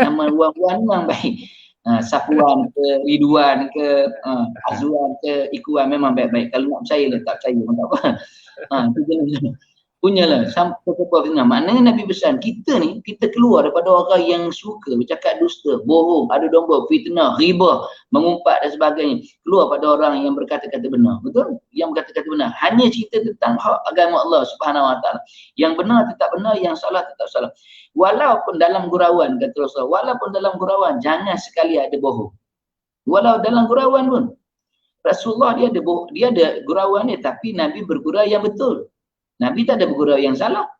Nama Wan-Wan memang baik. Safwan ke Ridwan ke Azwan ke Ikuan memang baik-baik. Kalau nak percaya lah, tak percaya pun tak apa. Tu jenis punyalah sampai ke fitnah. Maknanya Nabi pesan kita ni, kita keluar daripada orang yang suka bercakap dusta, bohong, adu domba, fitnah, riba, mengumpat dan sebagainya. Keluar pada orang yang berkata-kata benar. Betul? Yang berkata-kata benar. Hanya cerita tentang hak agama Allah Subhanahu Wa Taala. Yang benar tetap benar, yang salah tetap salah. Walaupun dalam gurauan, kata Rasulullah, walaupun dalam gurauan jangan sekali ada bohong. Walau dalam gurauan pun Rasulullah dia ada gurauan dia, tapi Nabi bergurau yang betul. Nabi tak ada bergurau yang salah.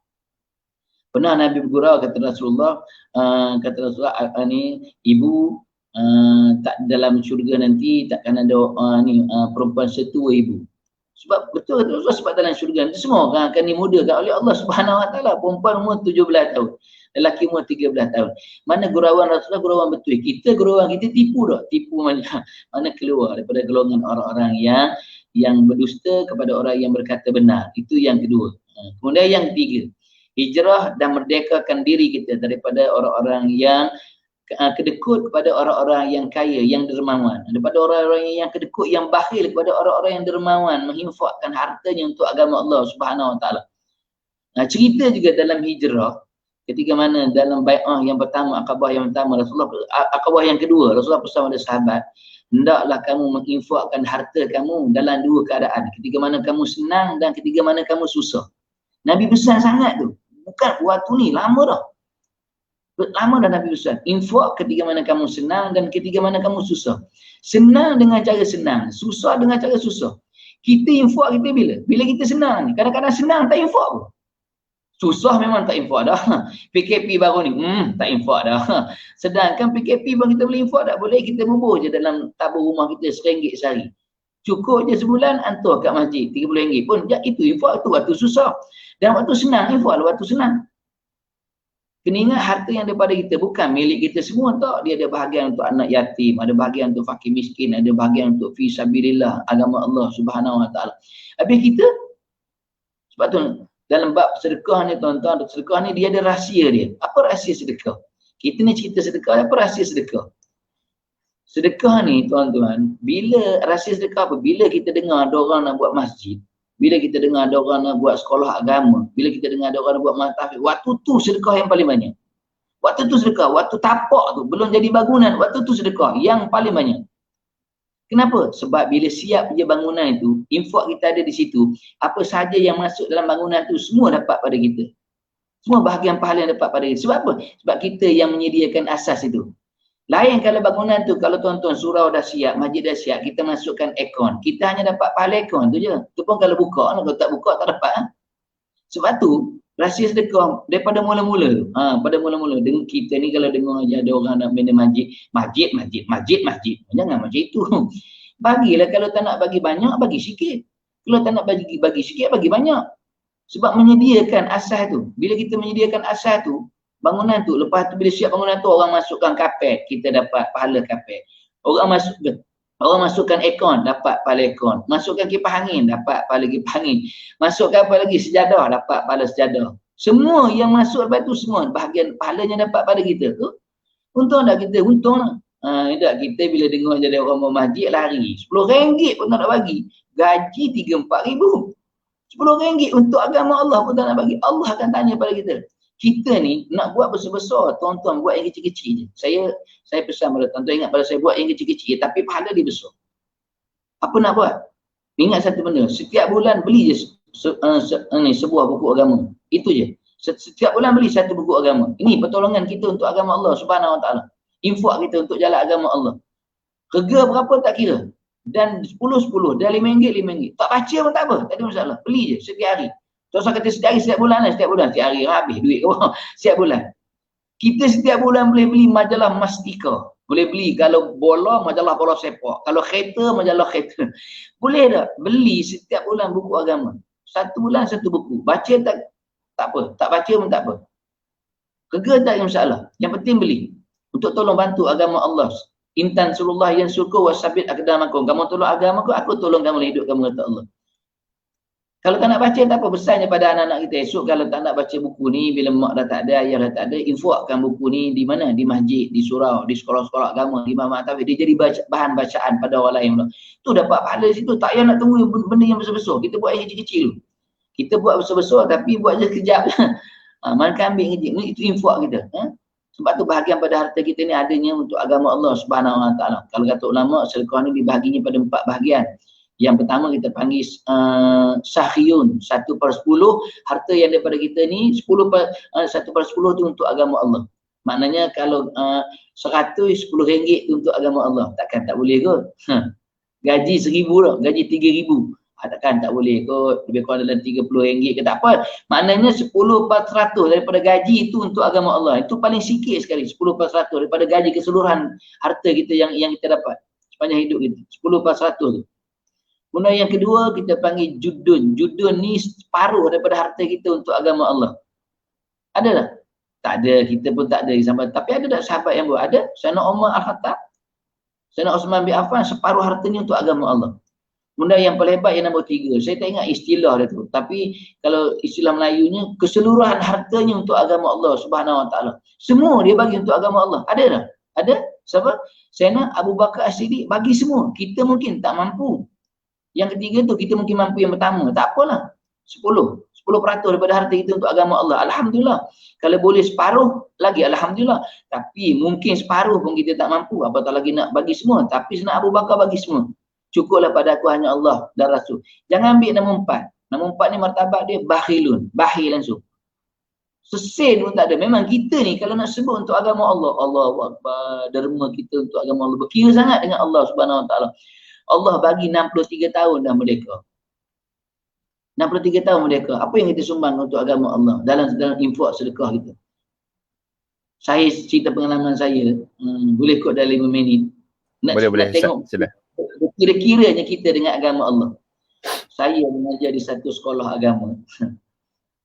Pernah Nabi bergurau, kata Rasulullah ni ibu tak dalam syurga nanti takkan ada perempuan setua ibu. Sebab betul kata Rasulullah, sebab dalam syurga nanti semua orang akan dimudahkan oleh Allah Subhanahu Wa Taala. Perempuan umur 17 tahun, lelaki umur 13 tahun. Mana gurauan Rasulullah gurauan betul. Kita gurauan kita tipu dah. Tipu mana keluar daripada golongan orang-orang yang berdusta kepada orang yang berkata benar. Itu yang kedua. Kemudian yang ketiga, hijrah dan merdekakan diri kita daripada orang-orang yang kedekut kepada orang-orang yang kaya, yang dermawan. Daripada orang-orang yang kedekut, yang bakhil kepada orang-orang yang dermawan, menginfakkan hartanya untuk agama Allah Subhanahu Wa Taala. Cerita juga dalam hijrah, ketika mana dalam bai'ah yang pertama, akabah yang pertama, akabah yang kedua, Rasulullah pesan pada sahabat, hendaklah kamu menginfakkan harta kamu dalam 2 keadaan. Ketika mana kamu senang dan ketika mana kamu susah. Nabi pesan sangat tu. Bukan waktu ni, lama dah. Lama dah Nabi pesan. Infak ketika mana kamu senang dan ketika mana kamu susah. Senang dengan cara senang, susah dengan cara susah. Kita infak kita bila? Bila kita senang ni. Kadang-kadang senang tak infak pun. Susah memang tak infak dah. PKP baru ni, tak infak dah. Sedangkan PKP pun kita boleh infak tak? Boleh, kita bubuh je dalam tabur rumah kita RM1 sehari. Cukup je sebulan, hantar kat masjid RM30 pun. Itu infak tu waktu susah. Dan waktu senang, infak lah waktu senang. Kena ingat harta yang daripada kita bukan milik kita semua tak. Dia ada bahagian untuk anak yatim, ada bahagian untuk fakir miskin, ada bahagian untuk fi sabilillah, agama Allah Subhanahu Wa Taala. Habis kita, sebab tu dalam bab sedekah ni tuan-tuan, sedekah ni dia ada rahsia dia. Apa rahsia sedekah? Kita ni cerita sedekah, apa rahsia sedekah? Sedekah ni tuan-tuan, bila rahsia sedekah apa? Bila kita dengar ada orang nak buat masjid, bila kita dengar ada orang nak buat sekolah agama, bila kita dengar ada orang nak buat mahtafiz, waktu tu sedekah yang paling banyak. Waktu tu sedekah, waktu tapak tu, belum jadi bangunan, waktu tu sedekah yang paling banyak. Kenapa? Sebab bila siap je bangunan itu, infak kita ada di situ, apa sahaja yang masuk dalam bangunan tu semua dapat pada kita. Semua bahagian pahala yang dapat pada kita. Sebab apa? Sebab kita yang menyediakan asas itu. Lain kalau bangunan tu, kalau tuan-tuan surau dah siap, masjid dah siap, kita masukkan aircon. Kita hanya dapat pahala aircon tu je. Tu pun kalau buka, kalau tak buka tak dapat. Sebab tu, rahsia sedekah daripada mula-mula tu. Pada mula-mula. Dengan kita ni kalau dengar je ada orang nak bina masjid. Masjid. Jangan macam itu. Bagilah, kalau tak nak bagi banyak, bagi sikit. Kalau tak nak bagi sikit, bagi banyak. Sebab menyediakan asas tu. Bila kita menyediakan asas tu, bangunan tu, lepas tu bila siap bangunan tu orang masukkan kapet, kita dapat pahala kapet. Orang masukkan aircon, dapat pahala aircon. Masukkan kipas angin, dapat pahala kipas angin. Masukkan apa lagi? Sejadah, dapat pahala sejadah. Semua yang masuk lepas tu semua bahagian pahalanya dapat pada kita tu. Untung tak kita? Untung lah. Tak kita bila dengar jadi orang mau masjid lari. RM10 pun tak nak bagi. Gaji 3-4 ribu. RM10 untuk agama Allah pun tak nak bagi. Allah akan tanya pada kita. Kita ni nak buat besar-besar, tuan-tuan buat yang kecil-kecil je. Saya pesan pada tuan-tuan, ingat pada saya buat yang kecil-kecil tapi pahala dia besar. Apa nak buat? Ingat satu benda, setiap bulan beli je sebuah buku agama. Itu je. Setiap bulan beli satu buku agama. Ini pertolongan kita untuk agama Allah Subhanahu Wa Taala. Infak kita untuk jalan agama Allah. Harga berapa tak kira. Dan 10-10, dan RM5, RM5. Tak baca pun tak apa, tak ada masalah. Beli je setiap hari. Tuan kata setiap hari, setiap bulan lah. Setiap bulan, setiap hari habis duit ke bawah. Setiap bulan. Kita setiap bulan boleh beli majalah Mastika. Boleh beli kalau bola, majalah bola sepak. Kalau kereta, majalah kereta. Boleh tak? Beli setiap bulan buku agama. Satu bulan satu buku. Baca tak apa. Tak baca pun tak apa. Harga tak ada masalah. Yang penting beli. Untuk tolong bantu agama Allah. Intan surullah yang surku wasabit akdamakum. Kamu tolong agama aku tolong kamu hidup kamu kata Allah. Kalau tak nak baca tak apa, besarnya pada anak-anak kita. Esok kalau tak nak baca buku ni, bila mak dah tak ada, ayah dah tak ada, infakkan buku ni di mana? Di masjid, di surau, di sekolah-sekolah agama, di Imam Taufik. Dia jadi bahan bacaan pada orang lain. Tu dapat pahala situ. Tak payah nak tunggu benda yang besar-besar. Kita buat yang kecil-kecil. Kita buat besar-besar tapi buat je kejap. Mana ambil kejap. Itu infak kita. Sebab tu bahagian pada harta kita ni adanya untuk agama Allah Subhanahu Wa Taala. Kalau kata ulama, sedekah ni dibahaginya pada 4 bahagian. Yang pertama kita panggil sahyun, 1/10 harta yang daripada kita ni 1/10 tu untuk agama Allah. Maknanya kalau 100 RM10 tu untuk agama Allah, takkan tak boleh kot. Gaji 1,000 dah, gaji 3,000. Takkan tak boleh kot, lebih kurang dalam RM30 ke tak apa. Maknanya 10/100 daripada gaji itu untuk agama Allah. Itu paling sikit sekali, 10/100 daripada gaji keseluruhan harta kita yang kita dapat sepanjang hidup kita. 10/100 tu. Kemudian yang kedua kita panggil judun. Judun ni separuh daripada harta kita untuk agama Allah. Ada tak? Tak ada, kita pun tak ada sampai. Tapi ada tak sahabat yang buat? Ada. Sayyidina Umar Al-Khattab, Sayyidina Uthman bin Affan separuh hartanya untuk agama Allah. Kemudian yang paling hebat yang nombor 3. Saya tak ingat istilah dia tu. Tapi kalau istilah Melayunya, keseluruhan hartanya untuk agama Allah Subhanahu Wa Taala. Semua dia bagi untuk agama Allah. Ada tak? Ada? Siapa? Sayyidina Abu Bakar As-Siddiq bagi semua. Kita mungkin tak mampu. Yang ketiga tu kita mungkin mampu yang pertama. Tak apalah. 10% daripada harta kita untuk agama Allah. Alhamdulillah. Kalau boleh separuh lagi Alhamdulillah. Tapi mungkin separuh pun kita tak mampu. Apatah lagi nak bagi semua. Tapi Sayyidina Abu Bakar bagi semua. Cukuplah pada aku hanya Allah dan Rasul. Jangan ambil nombor 4. Nombor 4 ni martabat dia bakhilun. Bakhil langsung. Sesen pun tak ada. Memang kita ni kalau nak sebut untuk agama Allah, Allahu Akbar, derma kita untuk agama Allah. Berkira sangat dengan Allah Subhanahu Wa Taala. Allah bagi 63 tahun dah merdeka. 63 tahun merdeka. Apa yang kita sumbang untuk agama Allah dalam infak sedekah kita? Saya cerita pengalaman saya. Boleh kot dalam 5 minit.
Boleh.
Tengok
Sila.
kira-kiranya kita dengan agama Allah. Saya mengajar di satu sekolah agama.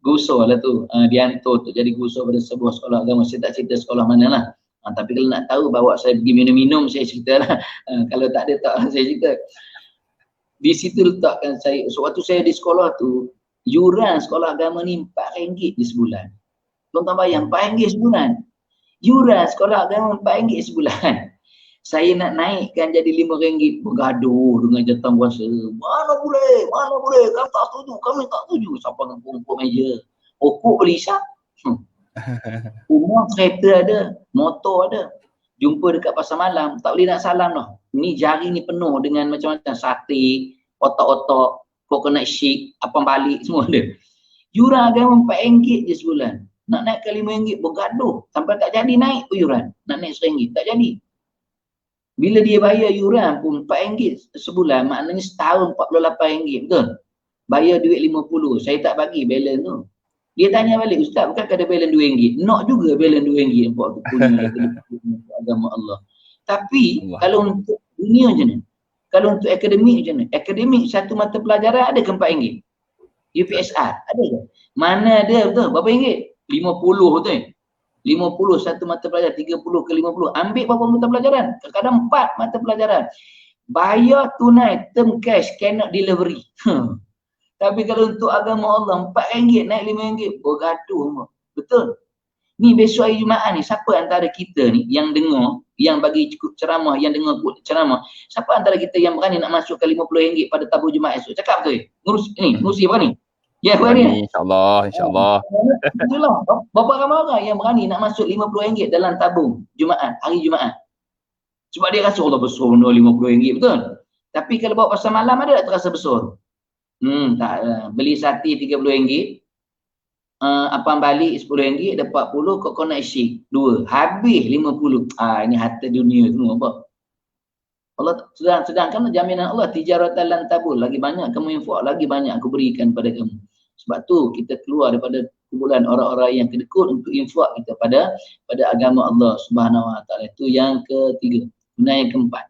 Gusur lah tu. Diantar untuk jadi gusur pada sebuah sekolah agama. Saya tak cerita sekolah mana lah. Tapi kalau nak tahu bawa saya pergi minum-minum, saya cerita lah. Kalau tak ada tak saya cerita. Di situ letakkan saya. Sewaktu saya di sekolah tu, yuran sekolah agama ni RM4 di sebulan. Tuan-tuan bayang, RM4 sebulan. Yuran sekolah agama RM4 sebulan. Saya nak naikkan jadi RM5, bergaduh dengan jawatan kuasa. Mana boleh, kami tak setuju. Siapa nak pungkuk meja? Pokok boleh isap. Rumah kereta ada, motor ada. Jumpa dekat pasar malam, tak boleh nak salam dah. Ni jari ni penuh dengan macam-macam sate, otak-otak, coconut shake, apam balik semua ada. Yuran agama RM4 je sebulan. Nak naik ke RM5 bergaduh. Sampai tak jadi naik pun yuran. Nak naik RM1, tak jadi. Bila dia bayar yuran pun RM4 sebulan, maknanya setahun RM48, betul? Bayar duit RM50, saya tak bagi balance tu. Dia tanya balik, Ustaz bukan ada balance RM2? Nak juga balance RM2 buat punya agama Allah. Tapi Allah, kalau untuk dunia je ni, kalau untuk akademik je ni, akademik satu mata pelajaran ada ke RM4? UPSR ada ke? Mana ada betul? Berapa ringgit? 50 betul. 50 satu mata pelajaran, 30 ke 50. Ambil berapa mata pelajaran? Kadang-kadang 4 mata pelajaran. Bayar tunai, term cash, cannot delivery. Tapi kalau untuk agama Allah, RM4 naik RM5, bergaduh. Betul? Ni besok hari Jumaat ni, siapa antara kita ni yang dengar, yang bagi ceramah, yang dengar ceramah, siapa antara kita yang berani nak masukkan RM50 pada tabur Jumaat esok? Cakap betul? Ngurusi apa ni? Ya, berani?
InsyaAllah.
Itulah. Berapa ramai orang yang berani nak masuk RM50 dalam tabung Jumaat, hari Jumaat? Sebab dia rasa Allah besar no RM50, betul? Tapi kalau bawa pasal malam ada tak terasa besar? Tak lah. Beli sati RM30, apam balik RM10, dapat 40, coconut shake 2, habis RM50. Ini harta dunia semua, apa? Allah sedangkan jaminan Allah tijaratan lan tabur, lagi banyak kamu infak, lagi banyak aku berikan pada kamu. Sebab tu kita keluar daripada kumpulan orang-orang yang kedekut untuk infak kita pada agama Allah Subhanahu Wa Taala. Itu yang ketiga. Kemudian yang keempat,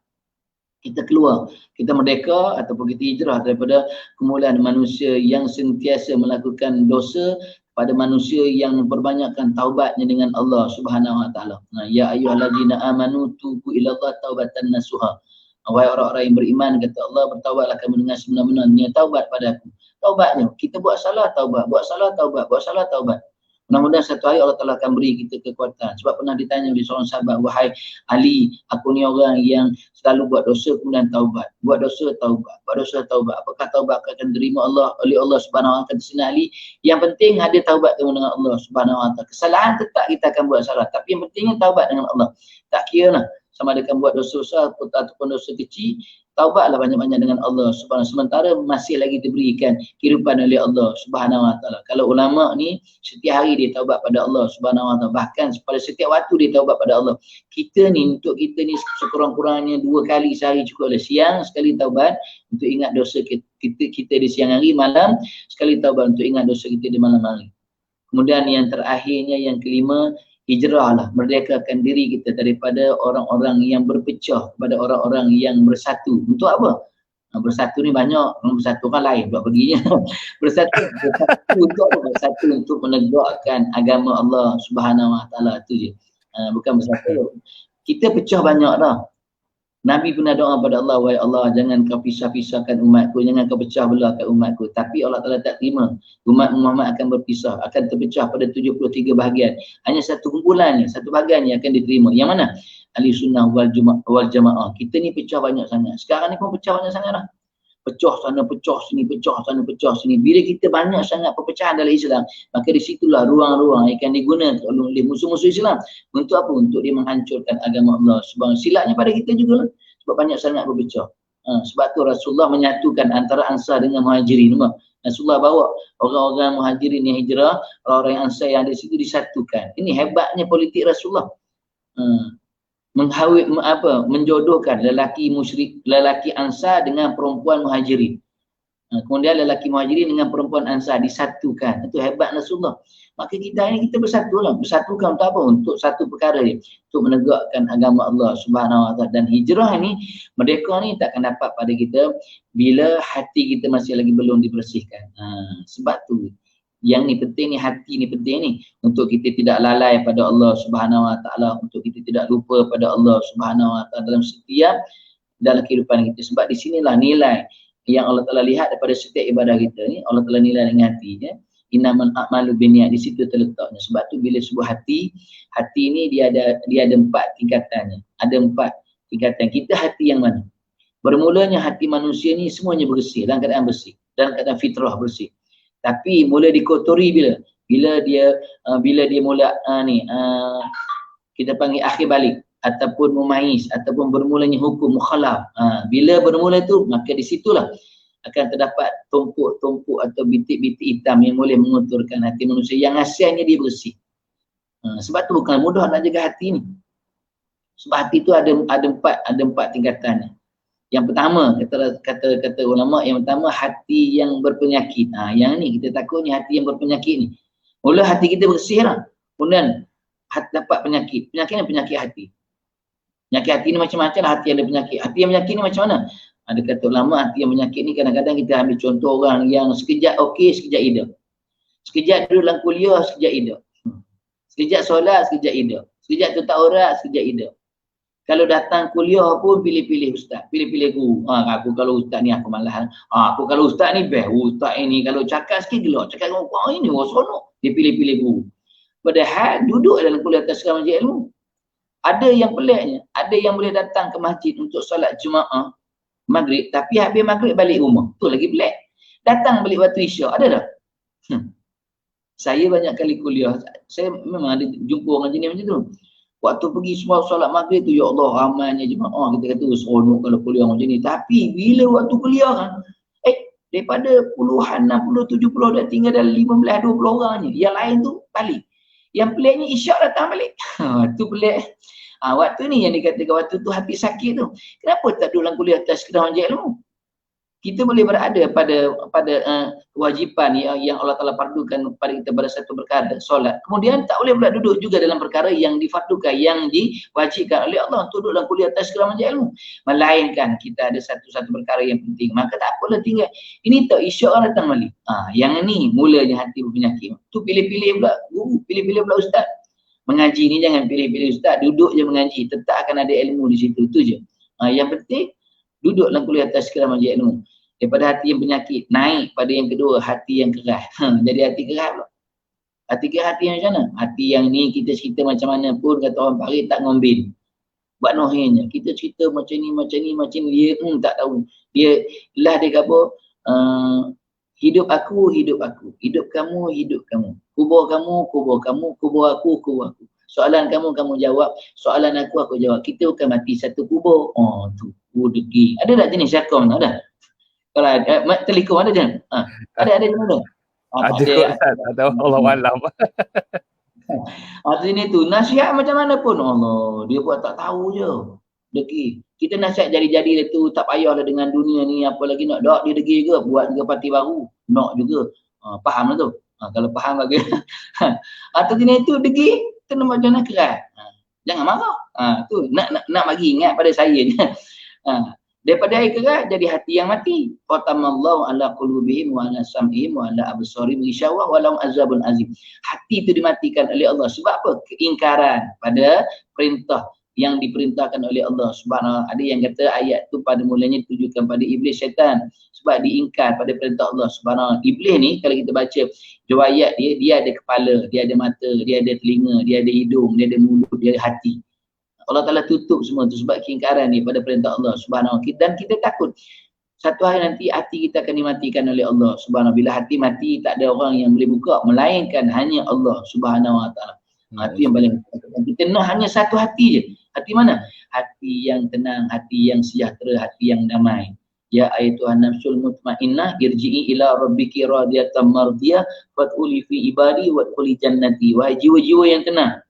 kita keluar, kita merdeka ataupun kita hijrah daripada kumpulan manusia yang sentiasa melakukan dosa pada manusia yang memperbanyakkan taubatnya dengan Allah Subhanahu Wa Taala. Ya ayyuhallazina amanu tubu ilallah taubatan nasuha. Wahai orang-orang yang beriman, kata Allah, bertaubatlah kamu dengan sebenar-benarnya taubat padaku. Taubatnya, kita buat salah taubat, buat salah taubat, buat salah taubat. Mudah-mudahan satu hari Allah Ta'ala akan beri kita kekuatan. Sebab pernah ditanya oleh seorang sahabat, wahai Ali, aku ni orang yang selalu buat dosa kemudian taubat. Buat dosa taubat, buat dosa taubat. Apakah taubat akan diterima oleh Allah Subhanahu Wa Taala? Kata Sina Ali, yang penting ada taubat kamu dengan Allah Subhanahu Wa Taala. Kesalahan tetap kita akan buat salah, tapi yang pentingnya taubat dengan Allah. Tak kira lah sama ada kamu buat dosa besar ataupun dosa kecil, taubatlah banyak-banyak dengan Allah Subhanahu. Sementara masih lagi diberikan kehidupan oleh Allah Subhanahu Wa Taala. Kalau ulama ni setiap hari dia taubat pada Allah Subhanahu Wa Taala, bahkan pada setiap waktu dia taubat pada Allah. Kita ni, untuk kita ni sekurang-kurangnya 2 kali sehari cukuplah. Siang sekali taubat untuk ingat dosa kita di siang hari, malam sekali taubat untuk ingat dosa kita di malam hari. Kemudian yang terakhirnya, yang kelima, hijrahlah, merdekakan diri kita daripada orang-orang yang berpecah kepada orang-orang yang bersatu. Untuk apa? Bersatu ni banyak, orang bersatu kan lain buat perginya. bersatu untuk apa? Bersatu untuk menegakkan agama Allah Subhanahu Wa Taala, tu je. Bukan bersatu. Kita pecah banyak dah. Nabi pernah doa pada Allah, wahai Allah, jangan kau pisah-pisahkan umatku, jangan kau pecah belahkan umatku. Tapi Allah Ta'ala tak terima. Umat Muhammad akan berpisah, akan terpecah pada 73 bahagian. Hanya satu kumpulan, satu bahagian yang akan diterima. Yang mana? Ahli sunnah wal jamaah. Kita ni pecah banyak sangat. Sekarang ni pun pecah banyak sangat dah. Pecah sana, pecah sini, pecah sana, pecah sini. Bila kita banyak sangat perpecahan dalam Islam, maka di situlah ruang-ruang yang akan digunakan oleh musuh-musuh Islam. Untuk apa? Untuk dia menghancurkan agama Allah Subhanahu. Silapnya pada kita juga lah. Sebab banyak sangat berpecah. Sebab tu Rasulullah menyatukan antara Ansar dengan Muhajirin. Rasulullah bawa orang-orang Muhajirin yang hijrah, orang-orang yang Ansar yang ada di situ disatukan. Ini hebatnya politik Rasulullah. Menjodohkan lelaki musyrik, lelaki Ansar dengan perempuan Muhajirin. Kemudian lelaki Muhajirin dengan perempuan Ansar disatukan. Itu hebat Rasulullah. Maka kita ini kita bersatulah. Bersatukan untuk apa? Untuk satu perkara ni, untuk menegakkan agama Allah Subhanahu Wa Taala. Dan hijrah ni, merdeka ni tak akan dapat pada kita bila hati kita masih lagi belum dibersihkan. Sebab tu yang ni penting ni, hati ni penting ni, untuk kita tidak lalai pada Allah Subhanahu Wa Taala, untuk kita tidak lupa pada Allah Subhanahu Wa Taala dalam setiap dalam kehidupan kita. Sebab di sinilah nilai yang Allah Taala lihat daripada setiap ibadah kita ni. Allah Taala nilai dengan hati, ya. Innamal a'malu binniyat, di situ terletaknya. Sebab tu bila sebuah hati ni dia ada 4 tingkatannya. Ada 4 tingkatan. Kita hati yang mana? Bermulanya hati manusia ni semuanya bersih, dalam keadaan bersih, dalam keadaan fitrah bersih. Tapi mula dikotori bila dia mula kita panggil akhir balik ataupun memais ataupun bermulanya hukum mukhalaf. Bila bermula tu, maka di situlah akan terdapat tumpuk-tumpuk atau bintik-bintik hitam yang boleh mengotorkan hati manusia yang asalnya dia bersih. Sebab tu bukan mudah nak jaga hati ni. Sebab hati tu ada 4 tingkatannya. Yang pertama, kata ulama, yang pertama hati yang berpenyakit. Yang ni kita takutnya hati yang berpenyakit ni. Mula hati kita bersih lah, kemudian dapat penyakit. Penyakit hati. Penyakit hati ni macam-macam lah hati yang ada penyakit. Hati yang penyakit ni macam mana? Ada kata ulama hati yang penyakit ni kadang-kadang kita ambil contoh orang yang sekejap okey, sekejap ida. Sekejap duduk dalam kuliah, sekejap ida. Sekejap solat, sekejap ida. Sekejap tutup aurat, sekejap ida. Kalau datang kuliah pun pilih-pilih ustaz, pilih-pilih guru. Aku kalau ustaz ni aku malas. Aku kalau ustaz ni best. Ustaz ini kalau cakap sikit gelak, cakap dengan orang ini seronok. Dia pilih-pilih guru. Padahal duduk dalam kuliah tazkirah majlis ilmu. Ada yang peliknya, ada yang boleh datang ke masjid untuk solat Jumaat maghrib, tapi habis maghrib balik rumah. Tu lagi pelik. Datang balik waktu isyak, ada tak? Saya banyak kali kuliah, saya memang ada jumpa orang jenis macam tu. Waktu pergi semua solat maghrib tu, ya Allah ramainya jemaah, kita kata seronok kalau kuliah macam ni. Tapi bila waktu kuliah kan, daripada puluhan, 60, 70 dah tinggal dalam 15, 20 orang je. Yang lain tu balik. Yang peliknya isyak datang balik. Tu pelik. Waktu ni yang dikatakan waktu tu hati sakit tu. Kenapa tak duduk dalam kuliah tazkirah majlis ilmu? Kita boleh berada pada kewajipan yang Allah Ta'ala fardukan kepada kita pada satu perkara, solat. Kemudian tak boleh pula duduk juga dalam perkara yang difardukan, yang diwajibkan oleh Allah untuk duduk dalam kuliah tazkirah majlis ilmu. Melainkan kita ada satu-satu perkara yang penting. Maka tak apalah tinggal. Ini tak isyak orang datang balik. Yang ni mulanya hati berpenyakit. Tu pilih-pilih pula guru, pilih-pilih pula ustaz. Mengaji ni jangan pilih-pilih ustaz, duduk je mengaji, tetap akan ada ilmu di situ, tu je. Yang penting duduk dalam kuliah tazkirah majlis ilmu. Daripada hati yang penyakit naik pada yang kedua, hati yang keras. Jadi hati keras pula. Hati keras, hati yang macam mana? Hati yang ni kita cerita macam mana pun kata orang Paris tak ngombin. Buat nohenya. Kita cerita macam ni, macam ni, macam ni, dia tak tahu. Dia lah dia kata hidup aku, hidup aku. Hidup kamu, hidup kamu. Kubur kamu, kubur kamu. Kubur aku, kubur aku. Soalan kamu, kamu jawab. Soalan aku jawab. Kita bukan mati satu kubur. Tu. Degi. Ada tak jenis syakam? Ada? Kalau ada, Telekom ada je? Ada je mana?
Ada kot Ustaz. Tak tahu. Allahualam.
Sini tu, nasihat macam mana pun. Allah, dia buat tak tahu je. Degi. Kita nasihat jadi-jadi dia tu, tak payahlah dengan dunia ni, apa lagi nak dok dia degi ke, buat juga parti baru. Nak juga. Faham lah tu. Kalau faham bagi. Atau sini tu degi, kena macam mana keras. Jangan marah. Tu nak bagi ingat pada saya je. Daripada air keras jadi hati yang mati. Qatamallahu ala qulubihim wa ala sam'ihim wa ala absarihim ghisyawah wa lahum azabun azim. Hati itu dimatikan oleh Allah. Sebab apa? Keingkaran pada perintah yang diperintahkan oleh Allah Subhanahu. Ada yang kata ayat tu pada mulanya ditujukan pada iblis syaitan sebab diingkar pada perintah Allah Subhanahu. Iblis ni kalau kita baca riwayat dia ada kepala, dia ada mata, dia ada telinga, dia ada hidung, dia ada mulut, dia ada hati. Allah Ta'ala tutup semua tu sebab keingkaran ni pada perintah Allah Subhanahu. Dan kita takut satu hari nanti hati kita akan dimatikan oleh Allah Subhanahu. Bila hati mati tak ada orang yang boleh buka melainkan hanya Allah Subhanahu Wa Ta'ala. Itu yang paling kita nak hanya satu hati je. Hati mana? Hati yang tenang, hati yang sejahtera, hati yang damai. Ya ayyatuhan nafsul mutmainnah irji'i ila rabbiki radiyatan mardiyah fadkhuli fi ibadi wadkhuli jannati. Wahai jiwa-jiwa yang tenang,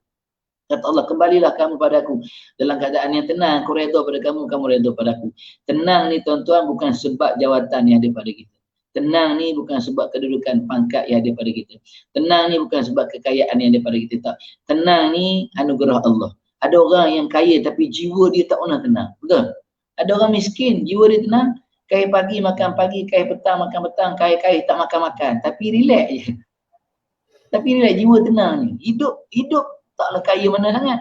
kata Allah, kembalilah kamu padaku dalam keadaan yang tenang. Aku redha pada kamu, kamu redha padaku. Tenang ni tuan-tuan bukan sebab jawatan yang ada pada kita. Tenang ni bukan sebab kedudukan pangkat yang ada pada kita. Tenang ni bukan sebab kekayaan yang ada pada kita. Tak. Tenang ni anugerah Allah. Ada orang yang kaya tapi jiwa dia tak pernah tenang. Betul? Ada orang miskin, jiwa dia tenang. Kaya pagi makan pagi, kaya petang makan petang, kaya tak makan-makan. Tapi relax je. Tapi relax, jiwa tenang ni. Hidup taklah kaya mana sangat.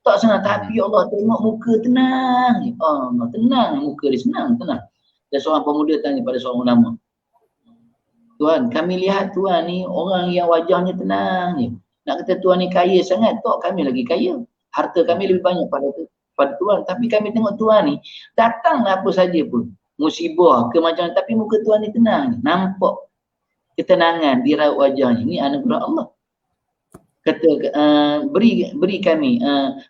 Tak sangat. Tapi Allah tengok muka tenang. Allah tenang. Muka dia senang, tenang. Dan seorang pemuda tanya pada seorang ulama. Tuan, kami lihat Tuan ni orang yang wajahnya tenang je. Nak kata Tuan ni kaya sangat. Tak, kami lagi kaya. Harta kami lebih banyak pada Tuan. Tapi kami tengok Tuan ni datanglah apa saja pun. Musibah ke macam, tapi muka Tuan ni tenang. Nampak ketenangan di raut wajahnya. Ini anugerah Allah. Kata beri kami,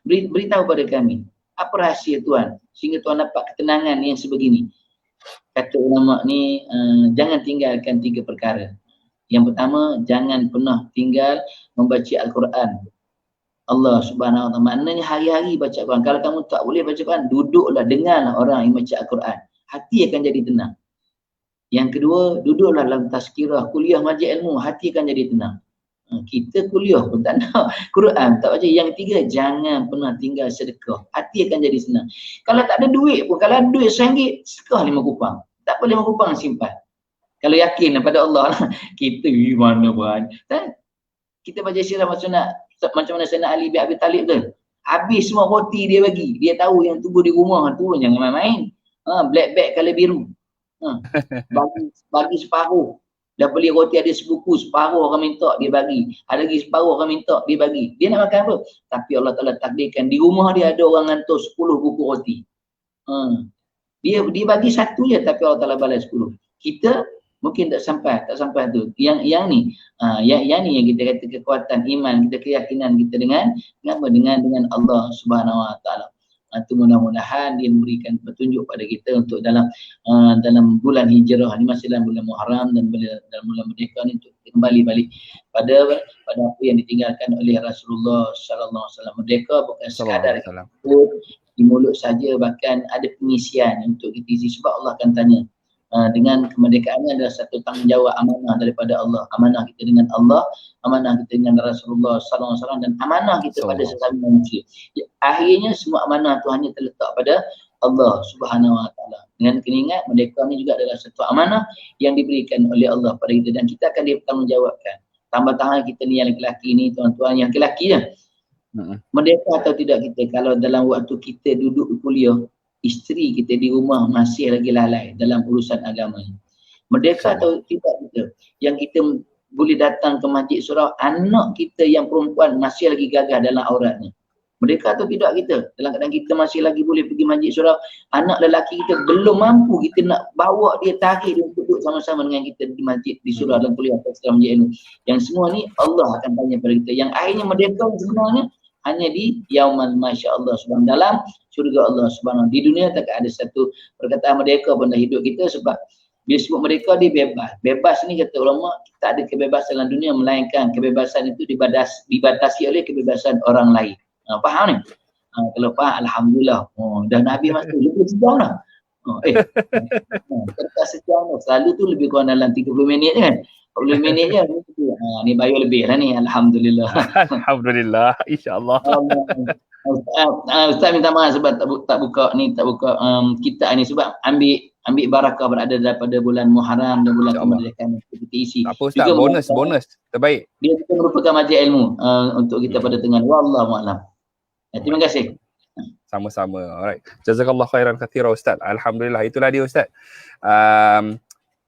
beritahu pada kami apa rahsia Tuan sehingga Tuan dapat ketenangan yang sebegini. Kata ulama ni jangan tinggalkan 3 perkara. Yang pertama, jangan pernah tinggal membaca Al-Quran. Allah Subhanahu Wa Taala, maknanya hari-hari baca Al-Quran. Kalau kamu tak boleh baca Al-Quran, duduklah dengarlah orang yang baca Al-Quran. Hati akan jadi tenang. Yang kedua, duduklah dalam tazkirah kuliah majlis ilmu, hati akan jadi tenang. Kita kuliah pun tak nak, Quran tak baca. Yang ketiga, jangan pernah tinggal sedekah. Hati akan jadi senang. Kalau tak ada duit pun, kalau ada duit RM1, sedekah 5 kupang. Tak apa 5 kupang simpan. Kalau yakin pada Allah lah. Kita mana berani. Kita baca sirah macam mana Sayyidina Ali bin Abi Talib tu. Habis semua roti dia bagi. Dia tahu yang tunggu di rumah tu jangan main-main. Black bag colour biru. Bagi separuh. Dah beli roti ada sebuku, separuh orang minta dia bagi. Ada lagi separuh orang minta dia bagi. Dia nak makan apa? Tapi Allah Ta'ala takdirkan di rumah dia ada orang hantar 10 buku roti. Dia bagi satu je tapi Allah Ta'ala balas 10. Kita mungkin tak sampai tu. Yang ni yang kita kata kekuatan iman kita, keyakinan kita dengan Allah Subhanahu Wa Ta'ala. Itu mudah-mudahan dia memberikan petunjuk pada kita untuk dalam bulan hijrah ni, masih dalam bulan Muharram dan dalam bulan merdeka ni, untuk kembali balik pada apa yang ditinggalkan oleh Rasulullah sallallahu alaihi wasallam. Merdeka bukan sekadar di mulut saja, bahkan ada pengisian untuk kita isi, sebab Allah akan tanya. Dengan kemerdekaan ini adalah satu tanggungjawab amanah daripada Allah. Amanah kita dengan Allah, amanah kita dengan Rasulullah sallallahu alaihi wasallam, dan amanah kita pada sesama manusia. Akhirnya semua amanah tu hanya terletak pada Allah Subhanahu Wa Taala. Dengan kena ingat, merdeka ni juga adalah satu amanah yang diberikan oleh Allah pada kita, dan kita akan dipertanggungjawabkan. Tambah-tambah kita ni yang lelaki ni, tuan-tuan yang lelaki je. Merdeka atau tidak kita, kalau dalam waktu kita duduk kuliah, isteri kita di rumah masih lagi lalai dalam urusan agama. Merdeka atau tidak kita, yang kita boleh datang ke masjid surau, anak kita yang perempuan masih lagi gagah dalam auratnya. Merdeka atau tidak kita, dalam keadaan kita masih lagi boleh pergi masjid surau, anak lelaki kita belum mampu kita nak bawa dia, tarik dia untuk duduk sama-sama dengan kita di masjid, di surau, dalam kuliah atau dalam masjid ilmu. Yang semua ni Allah akan tanya pada kita. Yang akhirnya merdeka sebenarnya hanya di yauman masya-Allah subhanahu, dalam syurga Allah subhanahu. Di dunia tak ada satu perkataan merdeka pun dalam hidup kita, sebab bila sebut merdeka dia bebas. Bebas ni kata ulama, tak ada kebebasan dalam dunia melainkan kebebasan itu dibatasi oleh kebebasan orang lain. Faham ni? Kalau faham, alhamdulillah. Dah Nabi masuk lebih sejam dah. Kertas sejam dah. Selalu tu lebih kurang dalam 30 minit je kan. 40 minit je. Ni bayar lebih lah ni, alhamdulillah.
Alhamdulillah, insya-Allah.
Ustaz minta maaf sebab tak buka kitab ni, sebab ambil barakah berada daripada bulan Muharram dan bulan kemerdekaan kita isi.
Apa Ustaz, bonus terbaik.
Dia juga merupakan majlis ilmu untuk kita pada tengah. Wallahu a'lam. Terima kasih.
Sama-sama. Alright. Jazakallah khairan katsira Ustaz. Alhamdulillah, itulah dia Ustaz.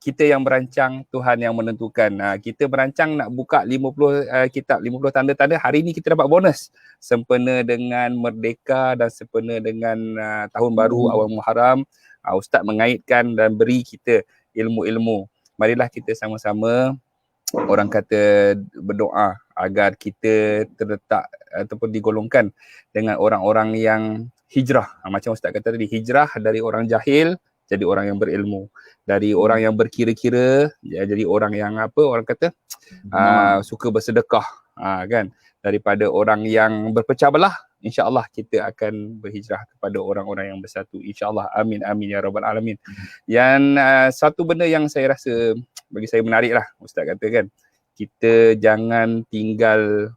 Kita yang merancang, Tuhan yang menentukan. Kita merancang nak buka 50 kitab, 50 tanda-tanda. Hari ini kita dapat bonus. Sempena dengan merdeka dan sempena dengan tahun baru awal Muharram, Ustaz mengaitkan dan beri kita ilmu-ilmu. Marilah kita sama-sama, orang kata, berdoa agar kita terletak ataupun digolongkan dengan orang-orang yang hijrah. Macam Ustaz kata tadi, hijrah dari orang jahil jadi orang yang berilmu, dari orang yang berkira-kira jadi orang yang orang kata suka bersedekah, kan, daripada orang yang berpecah belah, insya-Allah kita akan berhijrah kepada orang-orang yang bersatu, insya-Allah. Amin amin ya rabbal alamin. Yang satu benda yang saya rasa bagi saya menarik lah, Ustaz kata kan, kita jangan tinggal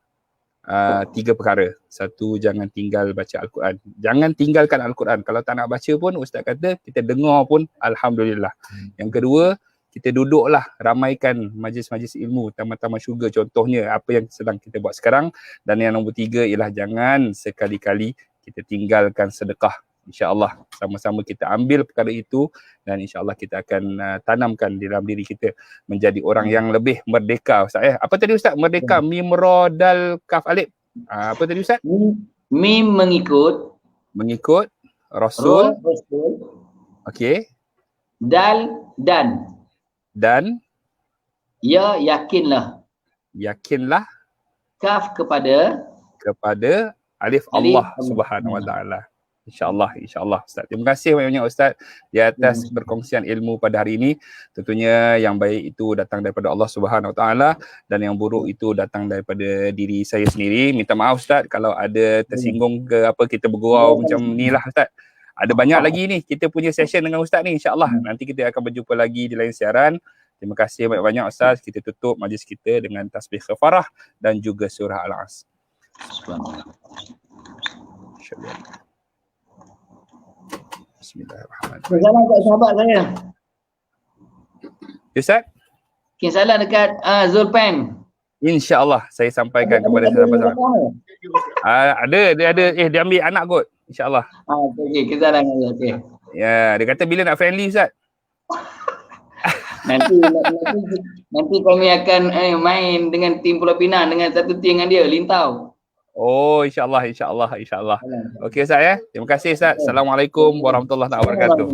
3 perkara. Satu, jangan tinggal baca Al-Quran. Jangan tinggalkan Al-Quran. Kalau tak nak baca pun, Ustaz kata, kita dengar pun alhamdulillah. Yang kedua, kita duduklah, ramaikan majlis-majlis ilmu, taman-taman syurga contohnya, apa yang sedang kita buat sekarang. Dan yang nombor 3 ialah jangan sekali-kali kita tinggalkan sedekah. InsyaAllah sama-sama kita ambil perkara itu, dan insyaAllah kita akan tanamkan di dalam diri kita menjadi orang yang lebih merdeka. Ustaz, apa tadi Ustaz? Merdeka, mim, ra, dal, kaf, alif. Apa tadi Ustaz?
Mim mengikut
Rasul. Okey.
Dal dan ya yakinlah. Kaf kepada
alif Allah Subhanahu Wa Taala. InsyaAllah Ustaz. Terima kasih banyak-banyak Ustaz di atas perkongsian ilmu pada hari ini. Tentunya yang baik itu datang daripada Allah Subhanahu Wa Taala dan yang buruk itu datang daripada diri saya sendiri. Minta maaf Ustaz kalau ada tersinggung ke apa, kita bergurau macam ni lah Ustaz. Ada banyak lagi ni kita punya session dengan Ustaz ni, insyaAllah. Nanti kita akan berjumpa lagi di lain siaran. Terima kasih banyak-banyak Ustaz. Kita tutup majlis kita dengan tasbih kafarah dan juga surah Al-Asr.
Subhanallah.
Bismillahirrahmanirrahim.
Salam kat sahabat saya.
Ustaz,
Salam dekat Zulpan.
insya-Allah saya sampaikan kepada sahabat-sahabat. Dia ada dia ambil anak kot, insya-Allah.
Okey, salam. Okey.
Ya, dia kata bila nak friendly Ustaz.
Nanti kami akan main dengan tim Pulau Pinang dengan satu tim dengan dia, Lintau.
Oh, insya-Allah. Okey Ustaz ya. Terima kasih Ustaz. Assalamualaikum warahmatullahi wabarakatuh.